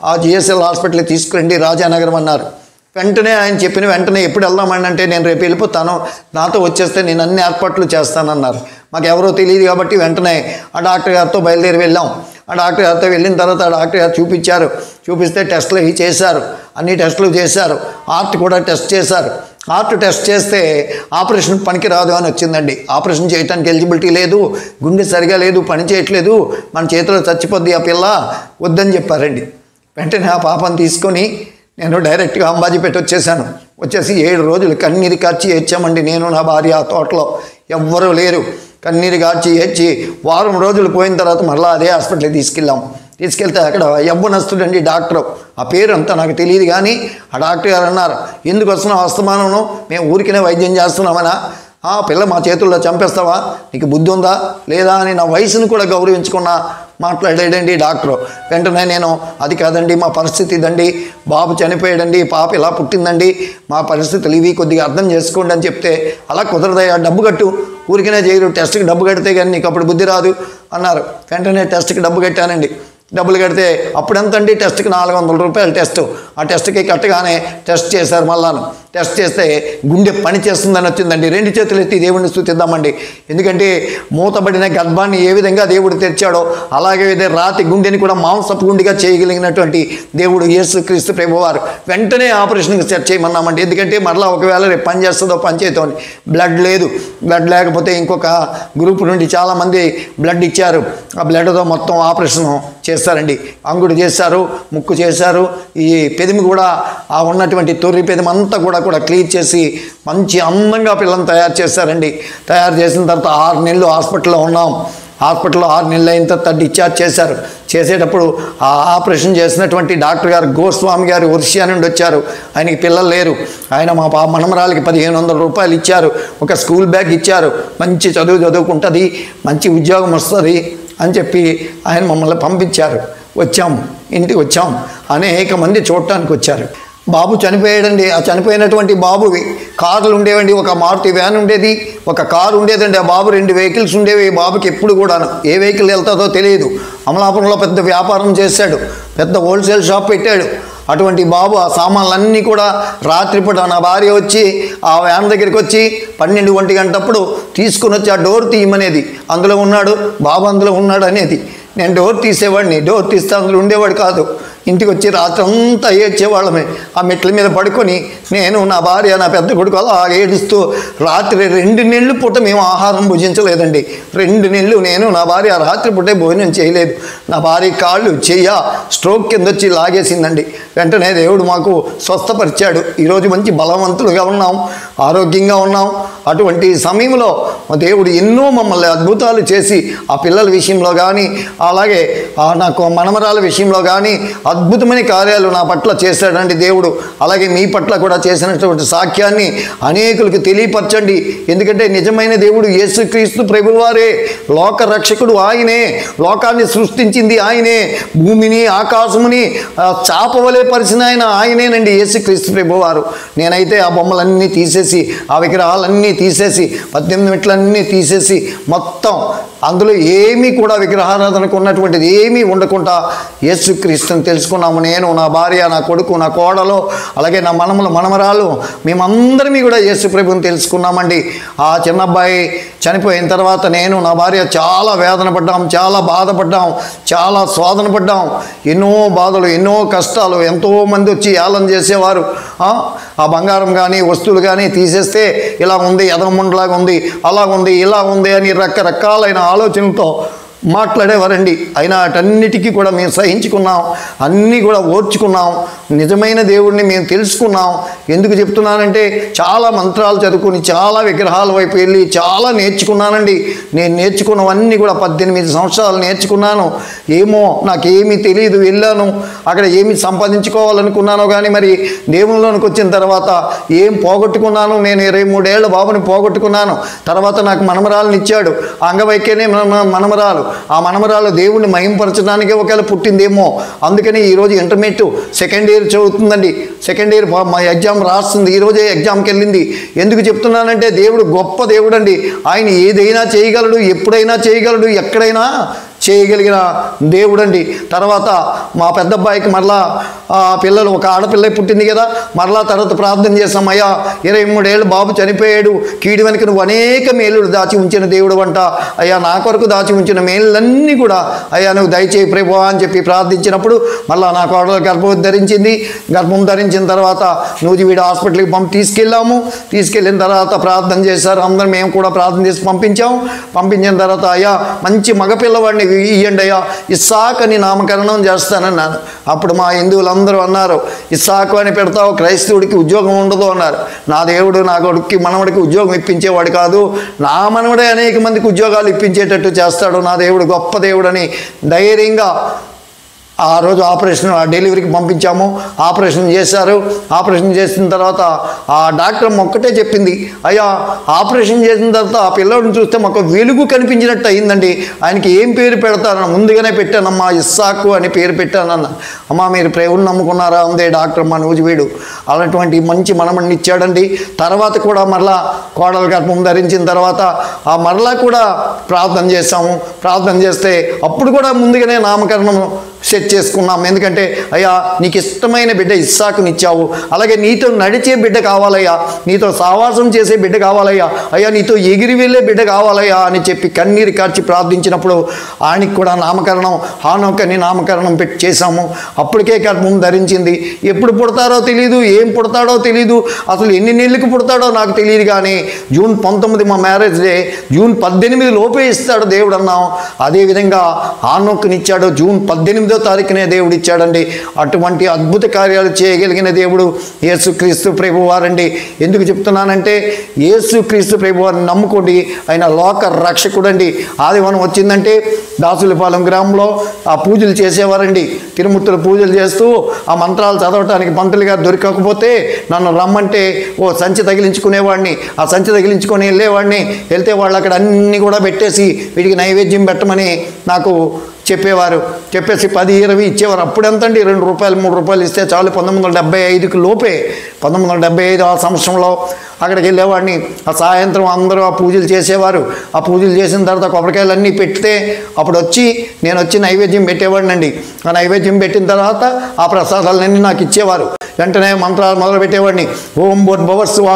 ఆ జిఎస్ఎల్ హాస్పిటల్కి తీసుకురండి రాజానగరం అన్నారు. వెంటనే ఆయన చెప్పిన వెంటనే ఎప్పుడు వెళ్దామని అంటే నేను రేపు వెళ్ళిపోతాను, నాతో వచ్చేస్తే నేను అన్ని ఏర్పాట్లు చేస్తానన్నారు. మాకు ఎవరో తెలియదు కాబట్టి వెంటనే ఆ డాక్టర్ గారితో బయలుదేరి వెళ్ళాం. ఆ డాక్టర్ గారితో వెళ్ళిన తర్వాత ఆ డాక్టర్ గారు చూపించారు. చూపిస్తే టెస్టులు ఇవి చేశారు, అన్ని టెస్టులు చేశారు, హార్ట్ కూడా టెస్ట్ చేశారు. హార్ట్ టెస్ట్ చేస్తే ఆపరేషన్ పనికి రాదు అని వచ్చిందండి. ఆపరేషన్ చేయడానికి ఎలిజిబిలిటీ లేదు, గుండె సరిగా లేదు, పని చేయట్లేదు, మన చేతిలో చచ్చిపోద్ది ఆ పిల్ల, వద్దని చెప్పారండి. వెంటనే ఆ పాపను తీసుకొని నేను డైరెక్ట్గా అంబాజీపేట వచ్చేసాను. వచ్చేసి 7 రోజులు కన్నీరు కార్చి ఏడ్చామండి, నేను నా భార్య. ఆ తోటలో ఎవ్వరూ లేరు. కన్నీరు కార్చి ఏడ్చి వారం రోజులు పోయిన తర్వాత మరలా అదే హాస్పిటల్కి తీసుకెళ్ళాం. తీసుకెళ్తే అక్కడ యవ్వనస్తుడండి డాక్టర్, ఆ పేరు అంతా నాకు తెలియదు కానీ ఆ డాక్టర్ గారు అన్నారు, ఎందుకు వస్తున్నావు అస్తమానము, మేము ఊరికనే వైద్యం చేస్తున్నామనా, ఆ పిల్ల మా చేతుల్లో చంపేస్తావా, నీకు బుద్ధి ఉందా లేదా అని నా వయసును కూడా గౌరవించుకున్నా మాట్లాడాడండి డాక్టరు. వెంటనే నేను, అది కాదండి మా పరిస్థితి ఇదండి, బాబు చనిపోయాడండి, పాప ఇలా పుట్టిందండి, మా పరిస్థితులు ఇవి, కొద్దిగా అర్థం చేసుకోండి అని చెప్తే, అలా కుదరదయ్యా, డబ్బు కట్టు, ఊరికనే చేయరు, టెస్ట్కి డబ్బు కడితే కానీ నీకు అప్పుడు బుద్ధి రాదు అన్నారు. వెంటనే టెస్ట్కి డబ్బు కట్టానండి. డబ్బులు కడితే అప్పుడెంతండి, టెస్ట్కి 400 రూపాయలు టెస్ట్. ఆ టెస్ట్కి కట్టగానే టెస్ట్ చేశారు. మళ్ళాను టెస్ట్ చేస్తే గుండె పని చేస్తుందని వచ్చిందండి. 2 చేతులు ఎత్తి దేవుడిని స్తుతిద్దామండి. ఎందుకంటే మూతబడిన గర్భాన్ని ఏ విధంగా దేవుడు తెచ్చాడో అలాగే రాతి గుండెని కూడా మాంసపు గుండెగా చేయగలిగినటువంటి దేవుడు యేసుక్రీస్తు ప్రభువారు. వెంటనే ఆపరేషన్కి సెట్ చేయమన్నామండి. ఎందుకంటే మరలా ఒకవేళ రేపు పని చేస్తుందో పని చేద్దామని. బ్లడ్ లేదు, బ్లడ్ లేకపోతే ఇంకొక గ్రూప్ నుండి చాలామంది బ్లడ్ ఇచ్చారు. ఆ బ్లడ్తో మొత్తం ఆపరేషన్ చేస్తారండి. అంగుడు చేశారు, ముక్కు చేశారు, ఈ పెదిమి కూడా ఆ ఉన్నటువంటి తొర్రి పెదిమి అంతా కూడా క్లీన్ చేసి మంచి అందంగా పిల్లల్ని తయారు చేశారండి. తయారు చేసిన తర్వాత 6 నెలలు హాస్పిటల్లో ఉన్నాం. హాస్పిటల్లో 6 నెలలు అయిన తర్వాత డిశ్చార్జ్ చేశారు. చేసేటప్పుడు ఆ ఆపరేషన్ చేసినటువంటి డాక్టర్ గారు గోస్వామి గారు ఒరిస్సా నుండి వచ్చారు. ఆయనకి పిల్లలు లేరు. ఆయన మా మనమరాలకి 1500 రూపాయలు ఇచ్చారు, ఒక స్కూల్ బ్యాగ్ ఇచ్చారు, మంచి చదువు చదువుకుంటుంది, మంచి ఉద్యోగం వస్తుంది అని చెప్పి ఆయన మమ్మల్ని పంపించారు. వచ్చాము, ఇంటికి వచ్చాం. అనేక మంది చూడటానికి వచ్చారు. బాబు చనిపోయాడండి. ఆ చనిపోయినటువంటి బాబువి కార్లు ఉండేవండి. ఒక మారుతి వ్యాన్ ఉండేది, ఒక కారు ఉండేదండి. ఆ బాబు 2 వెహికల్స్ ఉండేవి. బాబుకి ఎప్పుడు కూడాను ఏ వెహికల్ వెళ్తాదో తెలియదు. అమలాపురంలో పెద్ద వ్యాపారం చేశాడు, పెద్ద హోల్సేల్ షాప్ పెట్టాడు. అటువంటి బాబు ఆ సామాన్లన్నీ కూడా రాత్రిపూట నా భార్య వచ్చి ఆ వ్యాన్ దగ్గరికి వచ్చి 12-1 గంటప్పుడు తీసుకుని వచ్చి ఆ డోర్ తీయమనేది. అందులో ఉన్నాడు బాబు, అందులో ఉన్నాడు అనేది. నేను డోర్ తీసేవాడిని. డోర్ తీస్తే అందులో ఉండేవాడు కాదు. ఇంటికి వచ్చి రాత్రి అంతా ఏడ్చేవాళ్ళమే. ఆ మెట్ల మీద పడుకొని నేను, నా భార్య, నా పెద్ద కొడుకు అలా ఏడుస్తూ రాత్రి 2 నెలలు పూట మేము ఆహారం భుజించలేదండి. 2 నెలలు నేను, నా భార్య రాత్రి పూటే భోజనం చేయలేదు. నా భార్య కాళ్ళు చెయ్య స్ట్రోక్ కింద వచ్చి లాగేసిందండి. వెంటనే దేవుడు మాకు స్వస్థపరిచాడు. ఈరోజు మంచి బలవంతులుగా ఉన్నాం, ఆరోగ్యంగా ఉన్నాం. అటువంటి సమయంలో దేవుడు ఎన్నో మమ్మల్ని అద్భుతాలు చేసి ఆ పిల్లల విషయంలో కానీ, అలాగే నాకు మనమరాల విషయంలో కానీ అద్భుతమైన కార్యాలు నా పట్ల చేశాడండి దేవుడు. అలాగే మీ పట్ల కూడా చేసినటువంటి సాక్ష్యాన్ని అనేకులకు తెలియపరచండి. ఎందుకంటే నిజమైన దేవుడు యేసుక్రీస్తు ప్రభువారే, లోక రక్షకుడు ఆయనే, లోకాన్ని సృష్టించింది ఆయనే, భూమిని ఆకాశముని చాపవలే పరిచిన ఆయనేనండి యేసుక్రీస్తు ప్రభువారు. నేనైతే ఆ బొమ్మలన్నీ తీసేసి, ఆ విగ్రహాలన్నీ తీసేసి, 18 మెట్లన్నీ తీసేసి, మొత్తం అందులో ఏమీ కూడా విగ్రహారాధనకు ఉన్నటువంటిది ఏమీ ఉండకుండా యేసుక్రీస్తుని తెలుసుకున్నాము. నేను, నా భార్య, నా కొడుకు, నా కోడలు, అలాగే నా మనమరాలు, మేమందరమీ కూడా యేసు ప్రభుని తెలుసుకున్నామండి. ఆ చిన్నబ్బాయి చనిపోయిన తర్వాత నేను, నా భార్య చాలా వేదన పడ్డాం, చాలా బాధపడ్డాం, చాలా శోధన పడ్డాం. ఎన్నో బాధలు, ఎన్నో కష్టాలు. ఎంతోమంది వచ్చి ఏలం చేసేవారు. ఆ బంగారం కానీ వస్తువులు కానీ తీసేస్తే ఇలా ఉంది, ఎదముండలాగా ఉంది, అలా ఉంది, ఇలా ఉంది అని రకరకాలైన ఆలోచనలతో మాట్లాడేవారండి. అయినా అటన్నిటికీ కూడా మేము సహించుకున్నాం, అన్నీ కూడా ఓర్చుకున్నాం. నిజమైన దేవుడిని మేము తెలుసుకున్నాం. ఎందుకు చెప్తున్నానంటే చాలా మంత్రాలు చదువుకుని, చాలా విగ్రహాల వైపు వెళ్ళి చాలా నేర్చుకున్నానండి. నేను నేర్చుకున్నవన్నీ కూడా 18 సంవత్సరాలు నేర్చుకున్నాను. ఏమో నాకేమీ తెలియదు. వెళ్ళాను, అక్కడ ఏమి సంపాదించుకోవాలనుకున్నానో కానీ మరి దేవునిలోనికి వచ్చిన తర్వాత ఏం పోగొట్టుకున్నాను. నేను 23 ఏళ్ల బాబుని పోగొట్టుకున్నాను. తర్వాత నాకు మనమరాలను ఇచ్చాడు. అంగవైక్యనే మనమరాలు. ఆ మనమరాలు దేవుణ్ణి మహింపరచడానికే ఒకవేళ పుట్టిందేమో. అందుకని ఈరోజు ఇంటర్మీడియట్ సెకండ్ ఇయర్ చదువుతుందండి. సెకండ్ ఇయర్ మా ఎగ్జామ్ రాస్తుంది. ఈరోజే ఎగ్జామ్కి వెళ్ళింది. ఎందుకు చెప్తున్నానంటే దేవుడు గొప్ప దేవుడు అండి. ఆయన ఏదైనా చేయగలడు, ఎప్పుడైనా చేయగలడు, ఎక్కడైనా చేయగలిగిన దేవుడండి. తర్వాత మా పెద్ద అబ్బాయికి మరలా పిల్లలు, ఒక ఆడపిల్ల పుట్టింది కదా, మరలా తర్వాత ప్రార్థన చేసాం. అయ్యా 23 ఏళ్ళు బాబు చనిపోయాడు, కీడి వెనుక నువ్వు అనేక మేలులు దాచి ఉంచిన దేవుడు అంట. అయ్యా నా కొరకు దాచి ఉంచిన మేలులన్నీ కూడా అయ్యా నువ్వు దయచేయి ప్రభువా అని చెప్పి ప్రార్థించినప్పుడు మళ్ళీ నా కోడలు గర్భం ధరించింది. గర్భం ధరించిన తర్వాత నూజివీడు హాస్పిటల్కి తీసుకెళ్ళాము. తీసుకెళ్ళిన తర్వాత ప్రార్థన చేశారు. అందరం మేము కూడా ప్రార్థన చేసి పంపించాము. పంపించిన తర్వాత అయ్యా మంచి మగపిల్లవాడిని ఇయ్యండి అయ్యా, ఇస్సాకు అని నామకరణం చేస్తానన్నాను. అప్పుడు మా హిందువులందరూ అన్నారు, ఇస్సాకు అని పెడతావు, క్రైస్తవుడికి ఉద్యోగం ఉండదు అన్నారు. నా దేవుడు నా కొడుక్కి మనవడికి ఉద్యోగం ఇప్పించేవాడు కాదు, నా మనవడే అనేక మందికి ఉద్యోగాలు ఇప్పించేటట్టు చేస్తాడు. నా దేవుడు గొప్ప దేవుడని ధైర్యంగా ఆ రోజు డెలివరీకి పంపించాము. ఆపరేషన్ చేశారు. ఆపరేషన్ చేసిన తర్వాత ఆ డాక్టర్ ఒక్కటే చెప్పింది, అయ్యా ఆపరేషన్ చేసిన తర్వాత ఆ పిల్లడిని చూస్తే మాకు వెలుగు కనిపించినట్టు అయిందండి. ఆయనకి ఏం పేరు పెడతారని ముందుగానే పెట్టానమ్మా, ఇస్సాకు అని పేరు పెట్టానన్న. అమ్మా మీరు దేవుడిని నమ్ముకున్నారా అందే డాక్టర్ మా నూజివీడు. అలాంటి మంచి మనమణ్ణి ఇచ్చాడండి. తర్వాత కూడా మరలా కోడలు గర్భం ధరించిన తర్వాత మరలా కూడా ప్రార్థన చేశాము. ప్రార్థన చేస్తే అప్పుడు కూడా ముందుగానే నామకరణం సెట్ చేసుకున్నాం. ఎందుకంటే అయ్యా నీకు ఇష్టమైన బిడ్డ ఇస్సాకునిచ్చావు, అలాగే నీతో నడిచే బిడ్డ కావాలయ్యా, నీతో సావాసం చేసే బిడ్డ కావాలయ్యా, అయ్యా నీతో ఎగిరి వెళ్ళే బిడ్డ కావాలయ్యా అని చెప్పి కన్నీరు కార్చి ప్రార్థించినప్పుడు ఆయనకి కూడా నామకరణం హానోక్ అని నామకరణం చేశాము. అప్పటికే గర్భం ధరించింది. ఎప్పుడు పుడతారో తెలియదు, ఏం పుడతాడో తెలియదు, అసలు ఎన్ని నెలలకు పుడతాడో నాకు తెలియదు. కానీ జూన్ 19 మా మ్యారేజ్ డే, జూన్ 18 లోపే ఇస్తాడు దేవుడు అన్నాం. అదేవిధంగా హానోక్నిచ్చాడు. జూన్ 18వ తారీఖునే దేవుడు ఇచ్చాడండి. అటువంటి అద్భుత కార్యాలు చేయగలిగిన దేవుడు యేసుక్రీస్తు ప్రభువారండి. ఎందుకు చెప్తున్నానంటే యేసుక్రీస్తు ప్రభువారిని నమ్ముకోండి, ఆయన లోక రక్షకుడండి. ఆదివారం వచ్చిందంటే దాసులపాలెం గ్రామంలో ఆ పూజలు చేసేవారండి. తిరుమూర్తుల పూజలు చేస్తూ ఆ మంత్రాలు చదవటానికి పంతులు గారు దొరకకపోతే నన్ను రమ్మంటే ఓ సంచి తగిలించుకునేవాడిని. ఆ సంచి తగిలించుకొని వెళ్ళేవాడిని. వెళ్తే వాళ్ళు అక్కడ అన్నీ కూడా పెట్టేసి వీడికి నైవేద్యం పెట్టమని నాకు చెప్పేవారు. చెప్పేసి 10-20 ఇచ్చేవారు. అప్పుడు ఎంతండి, 2 రూపాయలు 3 రూపాయలు ఇస్తే చాలు. 1975 లోపే, 1975 ఆ సంవత్సరంలో అక్కడికి వెళ్ళేవాడిని. ఆ సాయంత్రం అందరూ ఆ పూజలు చేసేవారు. ఆ పూజలు చేసిన తర్వాత కొబ్బరికాయలు అన్నీ పెడితే అప్పుడు నేను వచ్చి నైవేద్యం పెట్టేవాడినండి. ఆ నైవేద్యం పెట్టిన తర్వాత ఆ ప్రసాదాలన్నీ నాకు ఇచ్చేవారు. వెంటనే మంత్రాలు మొదలుపెట్టేవాడిని. ఓం భూర్భువస్సువ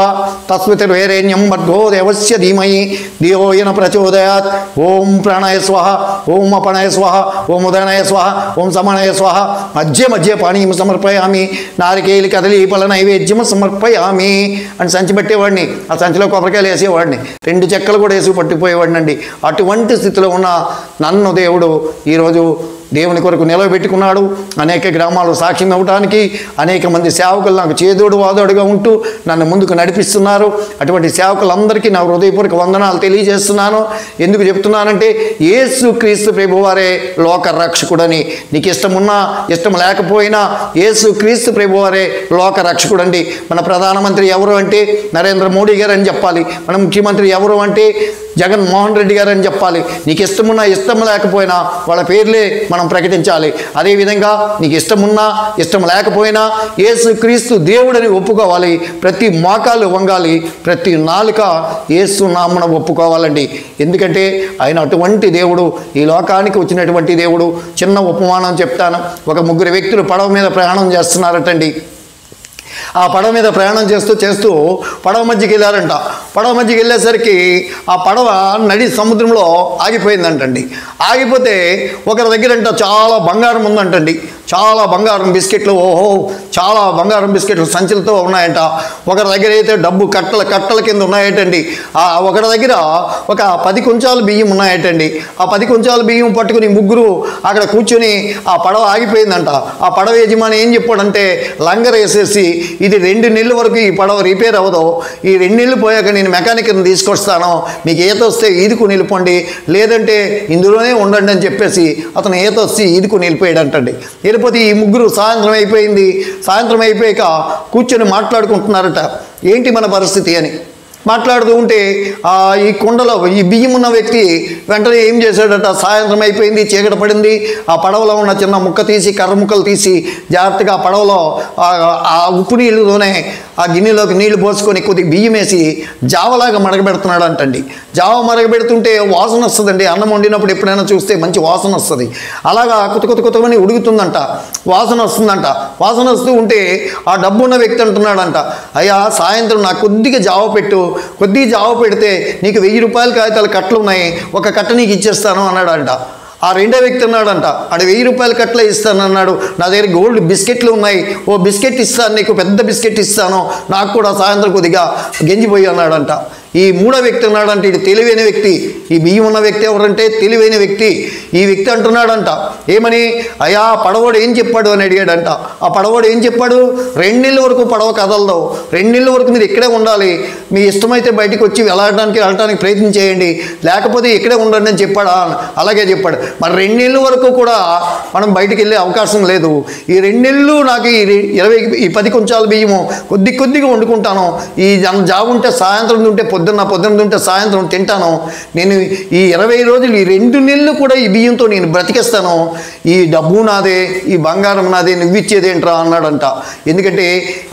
తస్మితిర్వేరేణ్యం భర్గో దేవస్య ధీమహి ధియోయన ప్రచోదయాత్. ఓం ప్రాణాయ స్వాహ, ఓం అపణాయ స్వాహ, ఓం ఉదయనాయ స్వాహ, ఓం సమనాయ స్వాహ. మధ్య మధ్య పానీయం సమర్పయామి, నారికేలి కదలి ఫల నైవేద్యం సమర్పయామి అని సంచి పెట్టేవాడిని. ఆ సంచిలో కొబ్బరికాయలు వేసేవాడిని, 2 చెక్కలు కూడా వేసి పట్టుకుపోయేవాడిని అండి. అటువంటి స్థితిలో ఉన్న నన్ను దేవుడు ఈరోజు దేవుని కొరకు నిలబెట్టుకున్నాడు. అనేక గ్రామాలు సాక్ష్యం ఇవ్వడానికి అనేక మంది సేవకులు నాకు చేదోడు వాదోడుగా ఉంటూ నన్ను ముందుకు నడిపిస్తున్నారు. అటువంటి సేవకులందరికీ నా హృదయపూర్వక వందనాలు తెలియజేస్తున్నాను. ఎందుకు చెప్తున్నానంటే యేసు క్రీస్తు ప్రభువారే లోక రక్షకుడని. నీకు ఇష్టమున్నా ఇష్టం లేకపోయినా యేసు క్రీస్తు ప్రభువారే లోక రక్షకుడండి. మన ప్రధానమంత్రి ఎవరు అంటే నరేంద్ర మోడీ గారు అని చెప్పాలి. మన ముఖ్యమంత్రి ఎవరు అంటే జగన్మోహన్ రెడ్డి గారు అని చెప్పాలి. నీకు ఇష్టమున్నా ఇష్టం లేకపోయినా వాళ్ళ పేర్లే మనం ప్రకటించాలి. అదేవిధంగా నీకు ఇష్టమున్నా ఇష్టం లేకపోయినా యేసు క్రీస్తు దేవుడని ఒప్పుకోవాలి. ప్రతి మోకాలు వంగాలి, ప్రతి నాలుక యేసు నామమున ఒప్పుకోవాలండి. ఎందుకంటే ఆయన అటువంటి దేవుడు, ఈ లోకానికి వచ్చినటువంటి దేవుడు. చిన్న ఉపమానం చెప్తాను. ఒక 3 వ్యక్తులు పడవ మీద ప్రయాణం చేస్తున్నారటండి. ఆ పడవ మీద ప్రయాణం చేస్తూ పడవ మధ్యకి వెళ్ళారంట. పడవ మధ్యకి వెళ్ళేసరికి ఆ పడవ నడి సముద్రంలో ఆగిపోయిందంటండి. ఆగిపోతే ఒకరి దగ్గరంట చాలా బంగారం ఉందంటండి. చాలా బంగారం బిస్కెట్లు, చాలా బంగారం బిస్కెట్లు సంచులతో ఉన్నాయంట. ఒకరి దగ్గర అయితే డబ్బు కట్టల కింద ఉన్నాయటండి. ఒకరి దగ్గర ఒక 10 కుంచాలు బియ్యం ఉన్నాయటండి. ఆ 10 కుంచాలు బియ్యం పట్టుకుని 3 అక్కడ కూర్చొని ఆ పడవ ఆగిపోయిందంట. ఆ పడవ యజమాని ఏం చెప్పాడంటే లంగర్ వేసేసి, ఇది 2 నెలల వరకు ఈ పడవ రిపేర్ అవ్వదు, ఈ 2 నెలలు పోయాక నేను మెకానిక్ని తీసుకొస్తాను, మీకు ఈత వస్తే ఈదుకు నిలిపండి, లేదంటే ఇందులోనే ఉండండి అని చెప్పేసి అతను ఈత వస్తే ఈదుకు నిలిపోయాడంటండి. వెళ్ళిపోతే ఈ 3 సాయంత్రం అయిపోయింది. సాయంత్రం అయిపోయాక కూర్చొని మాట్లాడుకుంటున్నారట, ఏంటి మన పరిస్థితి అని. మాట్లాడుతూ ఉంటే ఈ కుండలో ఈ బియ్యం ఉన్న వ్యక్తి వెంటనే ఏం చేశాడట, సాయంత్రం అయిపోయింది, చీకటి పడింది, ఆ పడవలో ఉన్న చిన్న ముక్క తీసి, కర్ర ముక్కలు తీసి జాగ్రత్తగా ఆ పడవలో ఆ ఉప్పు నీళ్ళతోనే ఆ గిన్నెలోకి నీళ్లు పోసుకొని కొద్దిగా బియ్యం వేసి జావలాగా మరగబెడుతున్నాడు అంటండి. జావ మరగబెడుతుంటే వాసన వస్తుందండి. అన్నం వండినప్పుడు ఎప్పుడైనా చూస్తే మంచి వాసన వస్తుంది. అలాగా కొత్తమని ఉడుకుతుందంట, వాసన వస్తుందంట. వాసన వస్తూ ఉంటే ఆ డబ్బు ఉన్న వ్యక్తి అంటున్నాడంట, అయ్యా సాయంత్రం నాకు కొద్దిగా జావ పెట్టు, కొద్దిగా జావ పెడితే నీకు 1000 రూపాయల కాగితాలు కట్టలు ఉన్నాయి, ఒక కట్ట నీకు ఇచ్చేస్తాను అన్నాడంట. ఆ రెండో వ్యక్తి అన్నాడంట, ఆడ 1000 రూపాయల కట్లే ఇస్తాను అన్నాడు. నా దగ్గర గోల్డ్ బిస్కెట్లు ఉన్నాయి, ఓ బిస్కెట్ ఇస్తాను నీకు, పెద్ద బిస్కెట్ ఇస్తాను, నాకు కూడా సాయంత్రం కొద్దిగా గెంజిపోయి అన్నాడంట. ఈ 3వ వ్యక్తి ఉన్నాడంటే ఇది తెలివైన వ్యక్తి. ఈ బియ్యం ఉన్న వ్యక్తి ఎవరంటే తెలివైన వ్యక్తి. ఈ వ్యక్తి అంటున్నాడంట, ఏమని, అయ్యా పడవోడు ఏం చెప్పాడు అని అడిగాడంట. ఆ పడవోడు ఏం చెప్పాడు, 2 నెలల వరకు పడవ కదలదు, 2 నెలల వరకు మీరు ఇక్కడే ఉండాలి, మీ ఇష్టమైతే బయటకు వచ్చి వెళ్ళడానికి ప్రయత్నం చేయండి, లేకపోతే ఇక్కడే ఉండండి అని చెప్పాడా. అలాగే చెప్పాడు. మరి 2 నెలల వరకు కూడా మనం బయటికి వెళ్ళే అవకాశం లేదు. ఈ 2 నెలలు నాకు ఈ 10 కుంచాల బియ్యము కొద్దిగా వండుకుంటాను, ఈ జాబ్ ఉంటే సాయంత్రం ఉంటే పొద్దున్న ఉంటే సాయంత్రం తింటాను, నేను ఈ 20 రోజులు ఈ 2 నెలలు కూడా ఈ బియ్యంతో నేను బ్రతికేస్తాను, ఈ డబ్బు నాదే, ఈ బంగారం నాదే, నువ్వు ఇచ్చేదేంట్రా అన్నాడంట. ఎందుకంటే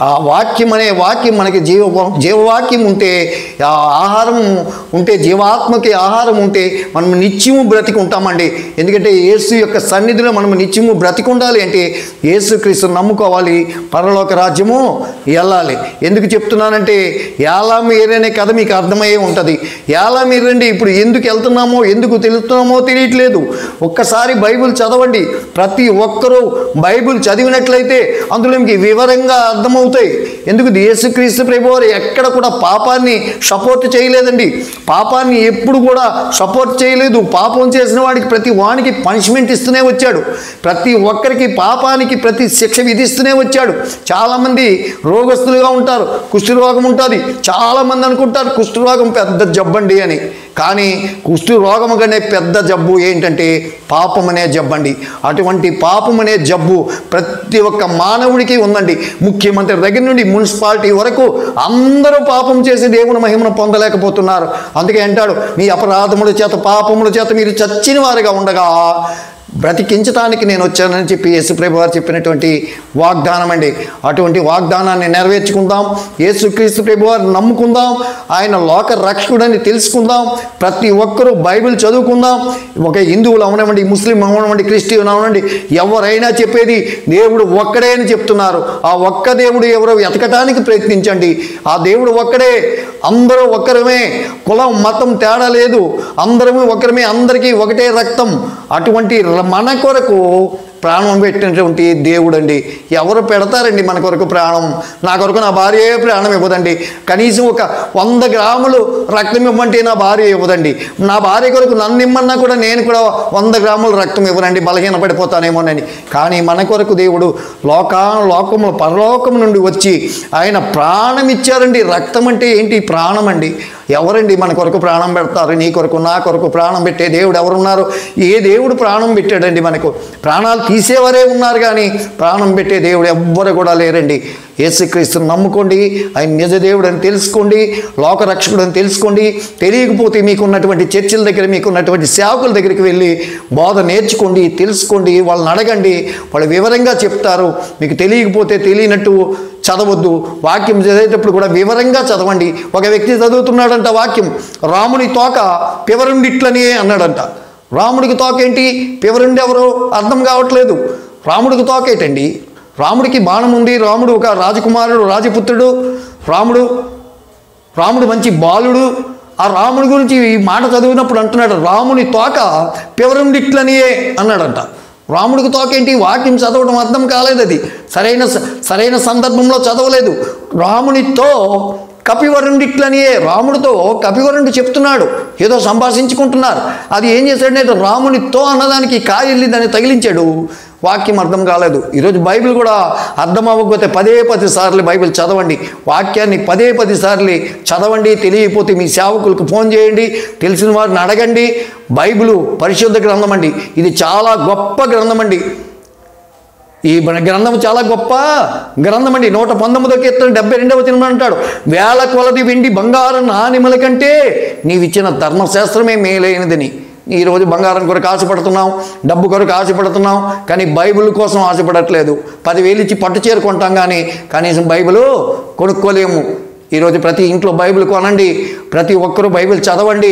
ఆ వాక్యం అనే వాక్యం మనకి జీవవాక్యం ఉంటే, ఆ ఆహారం ఉంటే, జీవాత్మకి ఆహారం ఉంటే మనం నిత్యము బ్రతికి ఉంటామండి. ఎందుకంటే యేసు యొక్క సన్నిధిలో మనం నిత్యము బ్రతికి ఉండాలి అంటే యేసుక్రీస్తుని నమ్ముకోవాలి, పరలోక రాజ్యము వెళ్ళాలి. ఎందుకు చెప్తున్నానంటే ఏలామీరనే కథ మీకు అర్థమయ్యే ఉంటుంది. ఏలామీరండి ఇప్పుడు ఎందుకు వెళ్తున్నామో ఎందుకు తెలుస్తున్నామో తెలియట్లేదు. ఒక్కసారి బైబిల్ చదవండి. ప్రతి ఒక్కరూ బైబిల్ చదివినట్లయితే అందులో మీకు వివరంగా అర్థమవుతాయి. ఎందుకు యేసుక్రీస్తు ప్రభువారు ఎక్కడ కూడా పాపాన్ని సపోర్ట్ చేయలేదండి. పాపాన్ని ఎప్పుడు కూడా సపోర్ట్ చేయలేదు. పాపం చేసిన వాడికి ప్రతి వానికి పనిష్మెంట్ ఇస్తూనే వచ్చాడు. ప్రతి ఒక్కరికి పాపానికి ప్రతి శిక్ష విధిస్తూనే వచ్చాడు. చాలామంది రోగస్తులుగా ఉంటారు, కుష్ఠరోగం ఉంటుంది. చాలామంది అనుకుంటారు కుష్ఠరోగం పెద్ద జబ్బండి అని. కానీ కుష్ఠరోగం కనే పెద్ద జబ్బు ఏంటంటే పాపం అనే జబ్బండి. అటువంటి పాపం అనే జబ్బు ప్రతి ఒక్క మానవుడికి ఉందండి. ముఖ్యమంత్రి దగ్గర నుండి మున్సిపాలిటీ వరకు అందరూ పాపం చేసి దేవుని మహిమను పొందలేకపోతున్నారు. అందుకే అంటాడు, మీ అపరాధముల చేత పాపముల చేత మీరు చచ్చిన వారిగా ఉండగా బ్రతికించడానికి నేను వచ్చానని చెప్పి యేసుప్రభు వారు చెప్పినటువంటి వాగ్దానం అండి. అటువంటి వాగ్దానాన్ని నెరవేర్చుకుందాం. యేసుక్రీస్తు ప్రభు వారు నమ్ముకుందాం. ఆయన లోక రక్షకుడని తెలుసుకుందాం. ప్రతి ఒక్కరూ బైబిల్ చదువుకుందాం. ఒక హిందువులు అవనివ్వండి, ముస్లిం అవనివ్వండి, క్రిస్టియన్ అవనండి, ఎవరైనా చెప్పేది దేవుడు ఒక్కడే అని చెప్తున్నారు. ఆ ఒక్క దేవుడు ఎవరో వెతకటానికి ప్రయత్నించండి. ఆ దేవుడు ఒక్కడే. అందరూ ఒక్కరమే. కులం మతం తేడా లేదు. అందరము ఒకరమే. అందరికీ ఒకటే రక్తం. అటువంటి మన కొరకు ప్రాణం పెట్టినటువంటి దేవుడు అండి. ఎవరు పెడతారండి మన కొరకు ప్రాణం? నా కొరకు నా భార్య ప్రాణం ఇవ్వదండి. కనీసం ఒక 100 గ్రాములు రక్తం ఇవ్వమంటే నా భార్య ఇవ్వదండి. నా భార్య కొరకు నన్ను ఇమ్మన్నా కూడా నేను కూడా 100 గ్రాములు రక్తం ఇవ్వనండి, బలహీన పడిపోతానేమోనని. కానీ మన కొరకు దేవుడు లోకము పరలోకం నుండి వచ్చి ఆయన ప్రాణం ఇచ్చారండి. రక్తం అంటే ఏంటి? ప్రాణం అండి. ఎవరండి మన కొరకు ప్రాణం పెడతారు? నీ కొరకు నా కొరకు ప్రాణం పెట్టే దేవుడు ఎవరున్నారు? ఏ దేవుడు ప్రాణం పెట్టాడండి? మనకు ప్రాణాలు తీసేవారే ఉన్నారు కానీ ప్రాణం పెట్టే దేవుడు ఎవ్వరు కూడా లేరండి. యేసుక్రీస్తుని నమ్ముకోండి. ఆయన నిజ దేవుడు అని తెలుసుకోండి. లోకరక్షకుడు అని తెలుసుకోండి. తెలియకపోతే మీకున్నటువంటి చర్చిల దగ్గర, మీకున్నటువంటి సేవకుల దగ్గరికి వెళ్ళి బోధ నేర్చుకోండి, తెలుసుకోండి. వాళ్ళని అడగండి, వాళ్ళు వివరంగా చెప్తారు. మీకు తెలియకపోతే తెలియనట్టు చదవద్దు. వాక్యం చదివేటప్పుడు కూడా వివరంగా చదవండి. ఒక వ్యక్తి చదువుతున్నాడంట వాక్యం, రాముని తోక పివరుండిట్లని అన్నాడంట. రాముడికి తోక ఏంటి? పివరుండి ఎవరు? అర్థం కావట్లేదు. రాముడికి తోక ఏంటండి? రాముడికి బాణం ఉంది. రాముడు ఒక రాజకుమారుడు, రాజపుత్రుడు. రాముడు మంచి బాలుడు. ఆ రాముడి గురించి ఈ మాట చదివినప్పుడు అంటున్నాడు, రాముని తోక పివరుండిట్లనియే అన్నాడంట. రాముడికి తోకేంటి? వాక్యం చదవడం అర్థం కాలేదు. అది సరైన సందర్భంలో చదవలేదు. రామునితో కపివరుండిట్లనియే, రాముడితో కపివరుండి చెప్తున్నాడు. ఏదో సంభాషించుకుంటున్నారు. అది ఏం చేశాడంటే రామునితో అన్నదానికి కాయల్లి దాన్ని తగిలించాడు. వాక్యం అర్థం కాలేదు. ఈరోజు బైబిల్ కూడా అర్థం అవ్వకపోతే 10 సార్లు బైబిల్ చదవండి. వాక్యాన్ని 10 సార్లు చదవండి. తెలియకపోతే మీ సేవకులకు ఫోన్ చేయండి, తెలిసిన వారిని అడగండి. బైబిల్ పరిశుద్ధ గ్రంథం అండి. ఇది చాలా గొప్ప గ్రంథం అండి. ఈ గ్రంథం చాలా గొప్ప గ్రంథం అండి. 119వ కీర్తన 72వ వచనం అంటాడు, వేల కొలది వెండి బంగారం నాణెముల కంటే నీవిచ్చిన ధర్మశాస్త్రమే మేలైనదని. ఈరోజు బంగారం కొరకు ఆశపడుతున్నాం, డబ్బు కొరకు ఆశపడుతున్నాం, కానీ బైబిల్ కోసం ఆశపడట్లేదు. 10,000 ఇచ్చి పట్టు చీర కొంటాం కానీ కనీసం బైబిల్ కొనుక్కోలేము. ఈరోజు ప్రతి ఇంట్లో బైబిల్ కొనండి. ప్రతి ఒక్కరూ బైబిల్ చదవండి.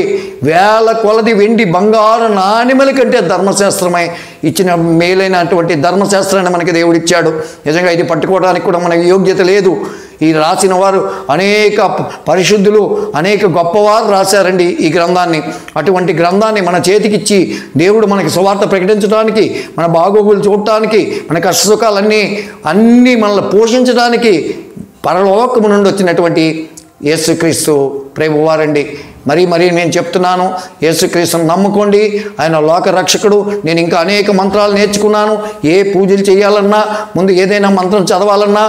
వేల కొలది వెండి బంగారు నాణెముల కంటే ధర్మశాస్త్రమై ఇచ్చిన మేలైనటువంటి ధర్మశాస్త్రాన్ని మనకి దేవుడు ఇచ్చాడు. నిజంగా ఇది పట్టుకోవడానికి కూడా మనకి యోగ్యత లేదు. ఈ రాసిన వారు అనేక పరిశుద్ధులు, అనేక గొప్పవారు రాశారండి ఈ గ్రంథాన్ని. అటువంటి గ్రంథాన్ని మన చేతికిచ్చి దేవుడు మనకి సువార్త ప్రకటించడానికి, మన బాగోగులు చూడటానికి, మన కష్టసుఖాలన్నీ మనల్ని పోషించడానికి పరలోకము నుండి వచ్చినటువంటి యేసుక్రీస్తు ప్రభువారండి. మరీ నేను చెప్తున్నాను, యేసుక్రీస్తుని నమ్ముకోండి. ఆయన లోక రక్షకుడు. నేను ఇంకా అనేక మంత్రాలు నేర్చుకున్నాను. ఏ పూజలు చేయాలన్నా, ముందు ఏదైనా మంత్రం చదవాలన్నా,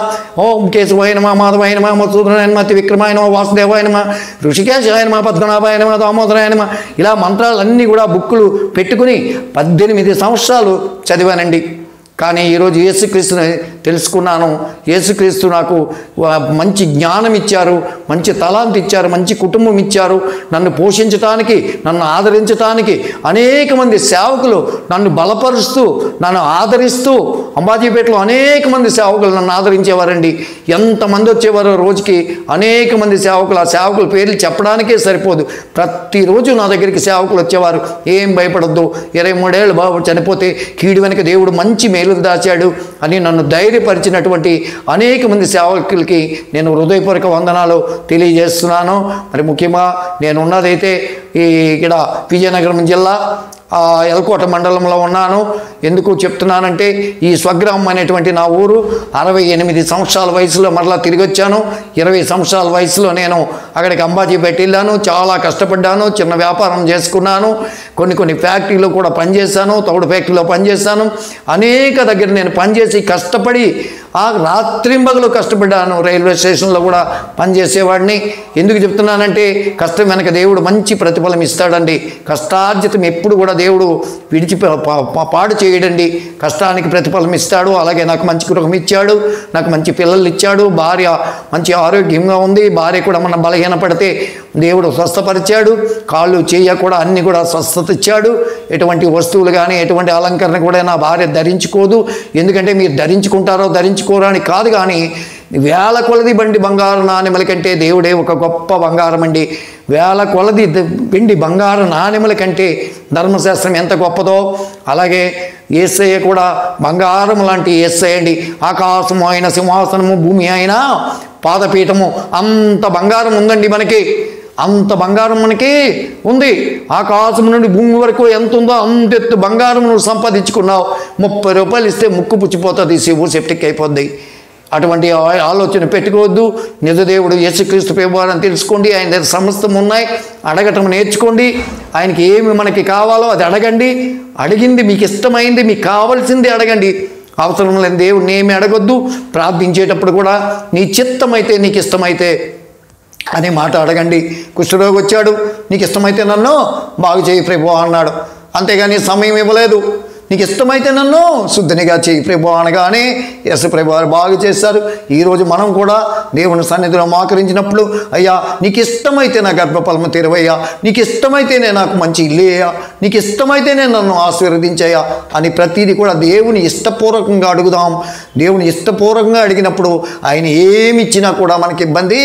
ఓం కేశవాయనమా, మాధవాయనమా, మధుసూదనాయనమా, త్రివిక్రమాయనమా, వాసుదేవాయనమా, ఋషికేశాయనమా, పద్మనాభాయనమా, దామోదరాయనమా, ఇలా మంత్రాలన్నీ కూడా బుక్కులు పెట్టుకుని 18 సంవత్సరాలు చదివానండి. కానీ ఈరోజు యేసుక్రీస్తుని తెలుసుకున్నాను. యేసుక్రీస్తు నాకు మంచి జ్ఞానం ఇచ్చారు, మంచి తలాంత్ ఇచ్చారు, మంచి కుటుంబం ఇచ్చారు. నన్ను పోషించటానికి, నన్ను ఆదరించటానికి అనేక మంది సేవకులు నన్ను బలపరుస్తూ, నన్ను ఆదరిస్తూ, అంబాజీపేటలో అనేక మంది సేవకులు నన్ను ఆదరించేవారండి. ఎంతమంది వచ్చేవారో రోజుకి అనేక మంది సేవకులు. ఆ సేవకుల పేర్లు చెప్పడానికే సరిపోదు. ప్రతిరోజు నా దగ్గరికి సేవకులు వచ్చేవారు. ఏం భయపడొద్దు, 23 ఏళ్ళు బాబు చనిపోతే కీడు వెనక దేవుడు మంచి మేలు దాచాడు అని నన్ను ధైర్యపరిచినటువంటి అనేక మంది సేవకులకి నేను హృదయపూర్వక వందనాలు తెలియజేస్తున్నాను. మరి ముఖ్యంగా నేను ఉన్నదైతే ఇక్కడ విజయనగరం జిల్లా ఎల్కోట మండలంలో ఉన్నాను. ఎందుకు చెప్తున్నానంటే ఈ స్వగ్రామం అనేటువంటి నా ఊరు 68 సంవత్సరాల వయసులో మరలా తిరిగి వచ్చాను. 20 సంవత్సరాల వయసులో నేను అక్కడికి అంబాజీపేట వెళ్ళాను. చాలా కష్టపడ్డాను. చిన్న వ్యాపారం చేసుకున్నాను. కొన్ని ఫ్యాక్టరీలో కూడా పనిచేశాను. తౌడు ఫ్యాక్టరీలో పనిచేశాను. అనేక దగ్గర నేను పనిచేసి కష్టపడి రాత్రింబగలు కష్టపడ్డాను. రైల్వే స్టేషన్లో కూడా పనిచేసేవాడిని. ఎందుకు చెప్తున్నానంటే కష్టం వెనక దేవుడు మంచి ప్రతిఫలం ఇస్తాడండి. కష్టార్జితం ఎప్పుడు కూడా దేవుడు పాడు చేయడండి. కష్టానికి ప్రతిఫలం ఇస్తాడు. అలాగే నాకు మంచి గృహం ఇచ్చాడు, నాకు మంచి పిల్లలు ఇచ్చాడు, భార్య మంచి ఆరోగ్యంగా ఉంది. భార్య కూడా మనం బలహీన పడితే దేవుడు స్వస్థపరిచాడు. కాళ్ళు చెయ్య కూడా అన్నీ కూడా స్వస్థత ఇచ్చాడు. ఎటువంటి వస్తువులు కానీ ఎటువంటి అలంకరణ కూడా నా భార్య ధరించుకోదు. ఎందుకంటే మీరు ధరించుకుంటారో ధరించుకోరో అని కాదు, కానీ వేల కొలది బండి బంగారు నాణెముల కంటే దేవుడే ఒక గొప్ప బంగారం అండి. వేల కొలది వెండి బంగారు నాణెముల కంటే ధర్మశాస్త్రం ఎంత గొప్పదో, అలాగే యేసయ్య కూడా బంగారం లాంటి యేసయ్య అండి. ఆకాశము ఆయన సింహాసనము, భూమి అయినా పాదపీఠము, అంత బంగారం ఉందండి మనకి. అంత బంగారం మనకి ఉంది. ఆకాశం నుండి భూమి వరకు ఎంత ఉందో అంత ఎత్తు బంగారం నువ్వు సంపాదించుకున్నావు. 30 రూపాయలు ఇస్తే ముక్కు పుచ్చిపోతుంది, సెప్టిక్ అయిపోద్ది. అటువంటి ఆలోచన పెట్టుకోవద్దు. నిజదేవుడు యేసుక్రీస్తు ప్రభువారని తెలుసుకోండి. ఆయన దగ్గర సమస్తం ఉన్నాయి. అడగటం నేర్చుకోండి. ఆయనకి ఏమి మనకి కావాలో అది అడగండి. అడిగింది మీకు ఇష్టమైంది, మీకు కావాల్సింది అడగండి. అవసరం లేని దేవుడిని ఏమి అడగొద్దు. ప్రార్థించేటప్పుడు కూడా నీ చిత్తమైతే, నీకు ఇష్టమైతే అనే మాట అడగండి. కుష్ఠరోగి వచ్చాడు, నీకు ఇష్టమైతే నన్ను బాగు చేయి ప్రభు అన్నాడు. అంతేగాని సమయం ఇవ్వలేదు. నీకు ఇష్టమైతే నన్ను శుద్ధినిగా చేయి ప్రభు అనగానే యేసు ప్రభు వారు బాగు చేశారు. ఈరోజు మనం కూడా దేవుని సన్నిధిలో మోకరించినప్పుడు, అయ్యా నీకు ఇష్టమైతే నా గర్భఫలము తెరవయ్యా, నీకు ఇష్టమైతేనే నాకు మంచి ఇల్లు అయ్యా, నీకు ఇష్టమైతేనే నన్ను ఆశీర్వదించయ్యా అని ప్రతిదీ కూడా దేవుని ఇష్టపూర్వకంగా అడుగుదాం. దేవుని ఇష్టపూర్వకంగా అడిగినప్పుడు ఆయన ఏమి ఇచ్చినా కూడా మనకి ఇబ్బంది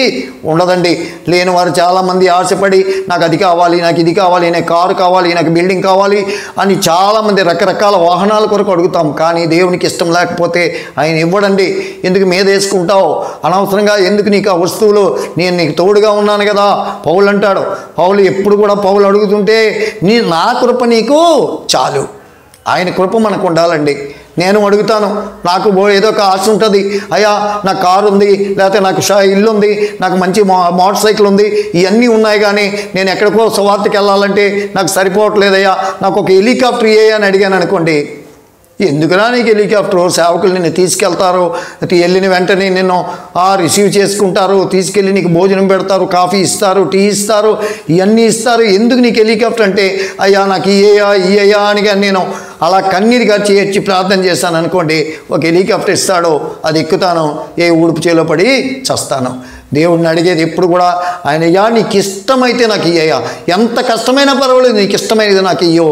ఉండదండి. లేని వారు చాలామంది ఆశపడి నాకు అది కావాలి, నాకు ఇది కావాలి, నాకు కారు కావాలి, నాకు బిల్డింగ్ కావాలి అని చాలామంది రకరకాల వాహనాల కొరకు అడుగుతాం. కానీ దేవునికి ఇష్టం లేకపోతే ఆయన ఇవ్వడండి. ఎందుకు మీద వేసుకుంటావు అనవసరంగా? ఎందుకు నీకు ఆ వస్తువులు? నేను నీకు తోడుగా ఉన్నాను కదా పౌలు అంటాడు. పౌలు ఎప్పుడు కూడా పౌలు అడుగుతుంటే నా కృప నీకు చాలు. ఆయన కృప మనకు ఉండాలండి. నేను అడుగుతాను, నాకు ఏదో ఒక ఆశ ఉంటుంది, అయ్యా నాకు కారు ఉంది, లేకపోతే నాకు ఇల్లు ఉంది, నాకు మంచి మోటార్ సైకిల్ ఉంది, ఇవన్నీ ఉన్నాయి, కానీ నేను ఎక్కడికో సువార్తకి వెళ్ళాలంటే నాకు సరిపోవట్లేదయ్యా, నాకు ఒక హెలికాప్టర్ అని అడిగాను అనుకోండి. ఎందుకురా నీకు హెలికాప్టర్? సేవకులు నిన్ను తీసుకెళ్తారు, వెళ్ళిన వెంటనే నిన్ను రిసీవ్ చేసుకుంటారు, తీసుకెళ్ళి నీకు భోజనం పెడతారు, కాఫీ ఇస్తారు, టీ ఇస్తారు, ఇవన్నీ ఇస్తారు. ఎందుకు నీకు హెలికాప్టర్ అంటే, అయ్యా నాకు ఇయ్యా అని కానీ నేను అలా కన్నీరుగా చేర్చి ప్రార్థన చేస్తాను అనుకోండి, ఒక హెలికాప్టర్ ఇస్తాడు, అది ఎక్కుతాను, ఏ ఊడుపు చేలో పడి చస్తాను. దేవుడిని అడిగేది ఎప్పుడు కూడా ఆయన, అయ్యా నీకు ఇష్టమైతే నాకు ఇయ్యా, ఎంత కష్టమైనా పర్వాలేదు, నీకు ఇష్టమైనది నాకు ఇయ్యో,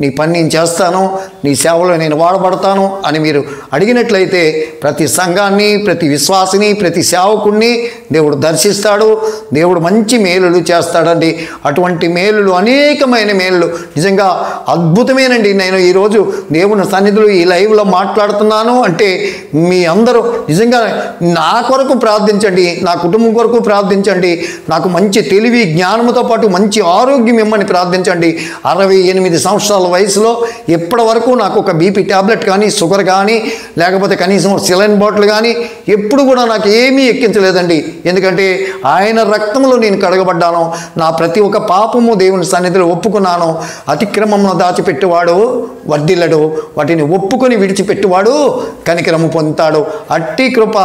నీ పని నేను చేస్తాను, నీ సేవలో నేను వాడబడతాను అని మీరు అడిగినట్లయితే ప్రతి సంఘాన్ని, ప్రతి విశ్వాసిని, ప్రతి సేవకుణ్ణి దేవుడు దర్శిస్తాడు. దేవుడు మంచి మేలులు చేస్తాడండి. అటువంటి మేలులు, అనేకమైన మేలులు, నిజంగా అద్భుతమేనండి. నేను ఈరోజు దేవుని సన్నిధిలో ఈ లైవ్లో మాట్లాడుతున్నాను అంటే మీ అందరూ నిజంగా నా కొరకు ప్రార్థించండి, నా కుటుంబం కొరకు ప్రార్థించండి, నాకు మంచి తెలివి జ్ఞానంతో పాటు మంచి ఆరోగ్యం ఇమ్మని ప్రార్థించండి. 68 సంవత్సరాల వయసులో ఇప్పటి వరకు నాకు ఒక బీపీ ట్యాబ్లెట్ కానీ, షుగర్ కానీ, లేకపోతే కనీసం సిలైన్ బాటిల్ కానీ ఎప్పుడు కూడా నాకు ఏమీ ఎక్కించలేదండి. ఎందుకంటే ఆయన రక్తంలో నేను కడగబడ్డాను. నా ప్రతి ఒక్క పాపము దేవుని సన్నిధిలో ఒప్పుకున్నాను. అతిక్రమమును దాచిపెట్టేవాడు వర్ధిల్లడు, వాటిని ఒప్పుకొని విడిచిపెట్టువాడు కనికరము పొందుతాడు. అట్టి కృప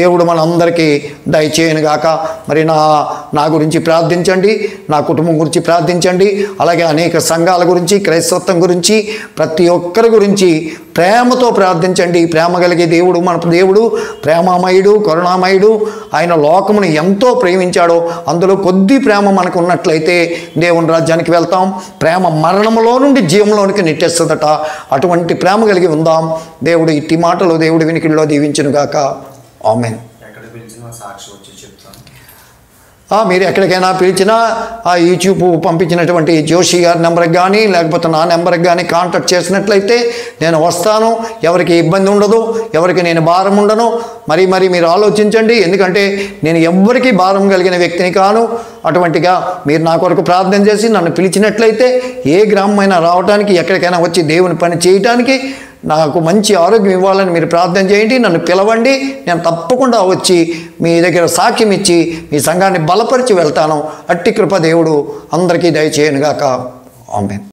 దేవుడు మనందరికీ దయచేయనుగాక. మరి నా గురించి ప్రార్థించండి, నా కుటుంబం గురించి ప్రార్థించండి, అలాగే అనేక సంఘాల గురించి, క్రైస్తవత్వం గురించి, ప్రతి ఒక్కరి గురించి ప్రేమతో ప్రార్థించండి. ప్రేమ కలిగే దేవుడు మన దేవుడు ప్రేమమయుడు, కరుణామయుడు. ఆయన లోకమును ఎంతో ప్రేమించాడో అందులో కొద్ది ప్రేమ మనకు ఉన్నట్లయితే దేవుని రాజ్యానికి వెళ్తాం. ప్రేమ మరణములో నుండి జీవంలోనికి నెట్టేస్తుందట. అటువంటి ప్రేమ కలిగి ఉందాం. దేవుడు ఇట్టి మాటలు దేవుడి వినికిడిలో దీవించునుగాక. ఆమేన్. మీరు ఎక్కడికైనా పిలిచినా ఆ యూట్యూబ్ పంపించినటువంటి జోషి గారి నెంబర్కి కానీ, లేకపోతే నా నెంబర్కి కానీ కాంటాక్ట్ చేసినట్లయితే నేను వస్తాను. ఎవరికి ఇబ్బంది ఉండదు, ఎవరికి నేను భారం ఉండను. మరి మీరు ఆలోచించండి. ఎందుకంటే నేను ఎవ్వరికీ భారం కలిగిన వ్యక్తిని కాను. అటువంటిగా మీరు నా కొరకు ప్రార్థన చేసి నన్ను పిలిచినట్లయితే ఏ గ్రామమైనా రావడానికి, ఎక్కడికైనా వచ్చి దేవుని పని చేయడానికి, నాకు మంచి ఆరోగ్యం ఇవ్వాలని మీరు ప్రార్థన చేయండి. నన్ను పిలవండి, నేను తప్పకుండా వచ్చి మీ దగ్గర సాక్ష్యం ఇచ్చి మీ సంఘాన్ని బలపరిచి వెళ్తాను. అట్టి కృప దేవుడు అందరికీ దయచేయనుగాక. ఆమేన్.